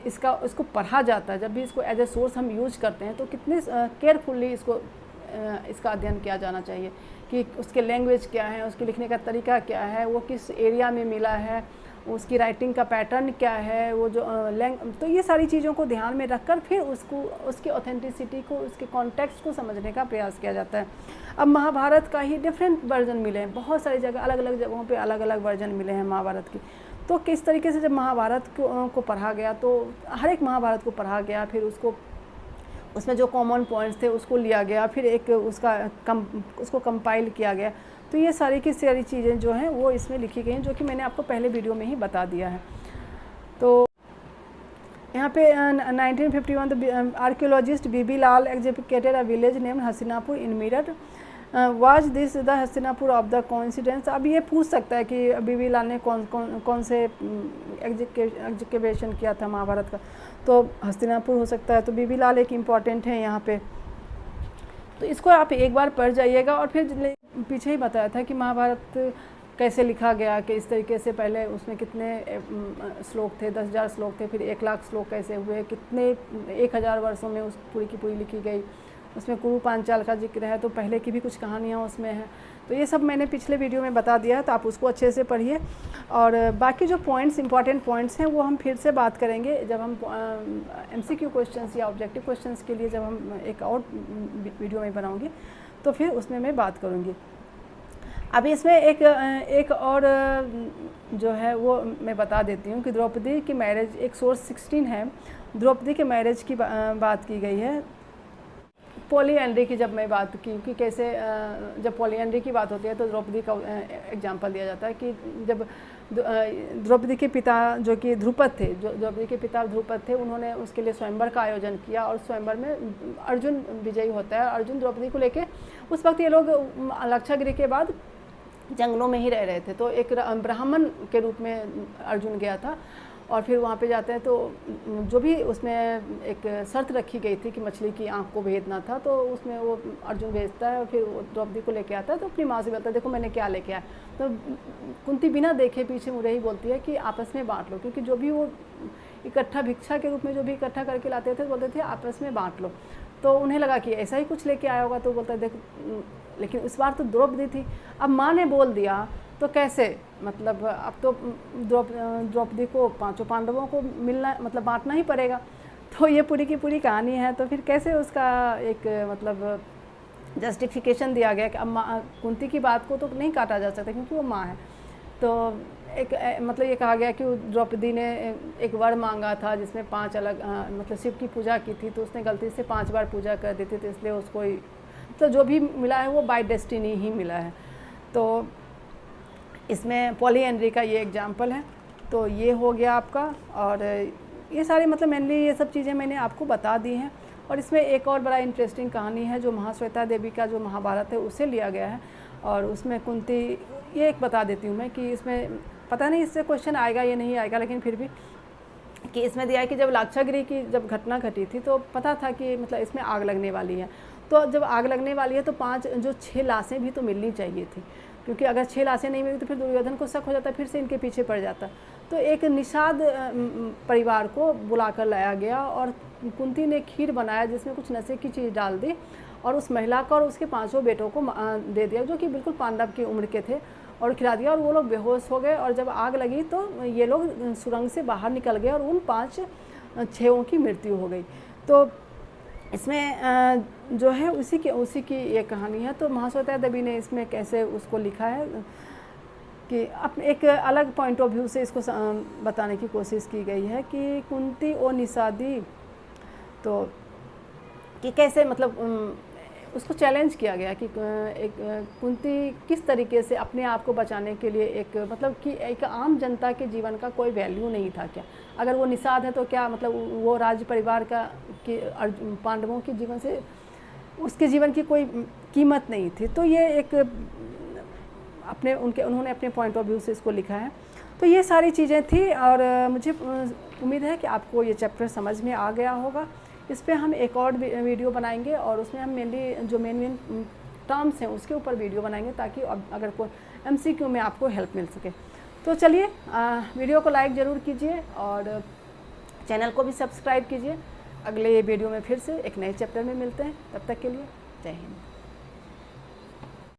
इसको पढ़ा जाता है, जब भी इसको एज ए सोर्स हम यूज करते हैं तो कितने केयरफुली इसका अध्ययन किया जाना चाहिए कि उसके लैंग्वेज क्या है, उसके लिखने का तरीका क्या है, वो किस एरिया में मिला है, उसकी राइटिंग का पैटर्न क्या है, वो जो तो ये सारी चीज़ों को ध्यान में रखकर फिर उसकी ऑथेंटिसिटी को, उसके कॉन्टेक्स्ट को समझने का प्रयास किया जाता है। अब महाभारत का ही डिफरेंट वर्जन मिले हैं, बहुत सारी जगह अलग अलग जगहों पे अलग अलग वर्जन मिले हैं महाभारत की। तो किस तरीके से जब महाभारत को पढ़ा गया तो हर एक महाभारत को पढ़ा गया, फिर उसमें जो कॉमन पॉइंट्स थे उसको लिया गया, फिर एक उसको कंपाइल किया गया। तो ये सारी की सारी चीज़ें जो हैं वो इसमें लिखी गई हैं, जो कि मैंने आपको पहले वीडियो में ही बता दिया है। तो यहाँ पे 1951 the archaeologist B B Lal excavated a village named Hastinapur in Meerut. Was this the Hastinapur of the coincidence. अब ये पूछ सकता है कि बीबी लाल ने कौन से एग्जीक्यूशन किया था महाभारत का, तो हस्तिनापुर हो सकता है। तो बीबी लाल एक इम्पॉर्टेंट है यहाँ पे, तो इसको आप एक बार पढ़ जाइएगा। और फिर पीछे ही बताया था कि महाभारत कैसे लिखा गया, कि इस तरीके से पहले उसमें कितने श्लोक थे, 10,000 श्लोक थे, फिर 1,00,000 श्लोक कैसे हुए, कितने 1,000 वर्षों में उस पूरी की पूरी लिखी गई। उसमें कुरु पांचाल का जिक्र है, तो पहले की भी कुछ कहानियाँ उसमें हैं। तो ये सब मैंने पिछले वीडियो में बता दिया है, तो आप उसको अच्छे से पढ़िए। और बाकी जो पॉइंट्स, इंपॉर्टेंट पॉइंट्स हैं वो हम फिर से बात करेंगे जब हम MCQ क्वेश्चंस या ऑब्जेक्टिव क्वेश्चंस के लिए जब हम एक और वीडियो में बनाऊँगी तो फिर उसमें मैं बात करूँगी। अभी इसमें एक और जो है वो मैं बता देती हूँ कि द्रौपदी की मैरिज, एक सोर्स 16 है, द्रौपदी के मैरिज की बात की गई है। पॉलीएंड्री की जब मैं बात की कि कैसे जब पॉलीएंड्री की बात होती है तो द्रौपदी का एग्जांपल दिया जाता है कि जब द्रौपदी के पिता जो कि ध्रुपद थे, द्रौपदी के पिता ध्रुपद थे, उन्होंने उसके लिए स्वयंवर का आयोजन किया और स्वयंवर में अर्जुन विजयी होता है। अर्जुन द्रौपदी को लेके उस वक्त ये लोग लाक्षागृह के बाद जंगलों में ही रह रहे थे, तो एक ब्राह्मण के रूप में अर्जुन गया था। और फिर वहाँ पे जाते हैं तो जो भी उसमें एक शर्त रखी गई थी कि मछली की आँख को भेजना था, तो उसमें वो अर्जुन भेजता है और फिर द्रौपदी को लेके आता है। तो अपनी माँ से बोलता है देखो मैंने क्या लेके आया। तो कुंती बिना देखे पीछे मुड़े ही बोलती है कि आपस में बांट लो, क्योंकि जो भी वो इकट्ठा भिक्षा के रूप में जो भी इकट्ठा करके लाते थे बोलते थे आपस में बांट लो। तो उन्हें लगा कि ऐसा ही कुछ लेके आया होगा, तो बोलता है देखो, लेकिन इस बार तो द्रौपदी थी। अब माँ ने बोल दिया तो कैसे, मतलब अब तो द्रौपदी को 5 पांडवों को मिलना, मतलब बांटना ही पड़ेगा। तो ये पूरी की पूरी कहानी है। तो फिर कैसे उसका एक मतलब जस्टिफिकेशन दिया गया कि अब कुंती की बात को तो नहीं काटा जा सकता क्योंकि वो माँ है। तो एक मतलब ये कहा गया कि द्रौपदी ने एक वर मांगा था जिसमें 5 अलग मतलब शिव की पूजा की थी, तो उसने गलती से 5 बार पूजा कर दी थी, तो इसलिए उसको तो जो भी मिला है वो बाय डेस्टिनी ही मिला है। तो इसमें पॉलीएंड्री का ये एग्जाम्पल है। तो ये हो गया आपका, और ये सारे मतलब मेनली ये सब चीज़ें मैंने आपको बता दी हैं। और इसमें एक और बड़ा इंटरेस्टिंग कहानी है जो महाश्वेता देवी का जो महाभारत है उससे लिया गया है, और उसमें कुंती, ये एक बता देती हूँ मैं कि इसमें पता नहीं इससे क्वेश्चन आएगा या नहीं आएगा, लेकिन फिर भी कि इसमें दिया है कि जब लाक्षागृह की जब घटना घटी थी तो पता था कि मतलब इसमें आग लगने वाली है। तो जब आग लगने वाली है तो 6 लाशें भी तो मिलनी चाहिए थी, क्योंकि अगर 6 लाशें नहीं मिली तो फिर दुर्योधन को शक हो जाता, फिर से इनके पीछे पड़ जाता। तो एक निषाद परिवार को बुलाकर लाया गया और कुंती ने खीर बनाया जिसमें कुछ नशे की चीज़ डाल दी और उस महिला को और उसके 5 बेटों को दे दिया जो कि बिल्कुल पांडव की उम्र के थे, और खिला दिया। और वो लोग बेहोश हो गए, और जब आग लगी तो ये लोग सुरंग से बाहर निकल गए और उन 5-6 की मृत्यु हो गई। तो इसमें जो है उसी की ये कहानी है। तो महाश्वेता देवी ने इसमें कैसे उसको लिखा है कि अपने एक अलग पॉइंट ऑफ व्यू से इसको बताने की कोशिश की गई है कि कुंती और निषादी तो कि कैसे मतलब उसको चैलेंज किया गया कि एक कुंती किस तरीके से अपने आप को बचाने के लिए एक मतलब कि एक आम जनता के जीवन का कोई वैल्यू नहीं था क्या, अगर वो निषाद है तो क्या मतलब वो राज परिवार का कि पांडवों के जीवन से उसके जीवन की कोई कीमत नहीं थी। तो ये एक उन्होंने अपने पॉइंट ऑफ व्यू से इसको लिखा है। तो ये सारी चीज़ें थी और मुझे उम्मीद है कि आपको ये चैप्टर समझ में आ गया होगा। इस पे हम एक और वीडियो बनाएंगे और उसमें हम मेनली जो मेन टर्म्स हैं उसके ऊपर वीडियो बनाएंगे ताकि अगर कोई MCQ में आपको हेल्प मिल सके। तो चलिए वीडियो को लाइक ज़रूर कीजिए और चैनल को भी सब्सक्राइब कीजिए। अगले वीडियो में फिर से एक नए चैप्टर में मिलते हैं, तब तक के लिए जय हिंद।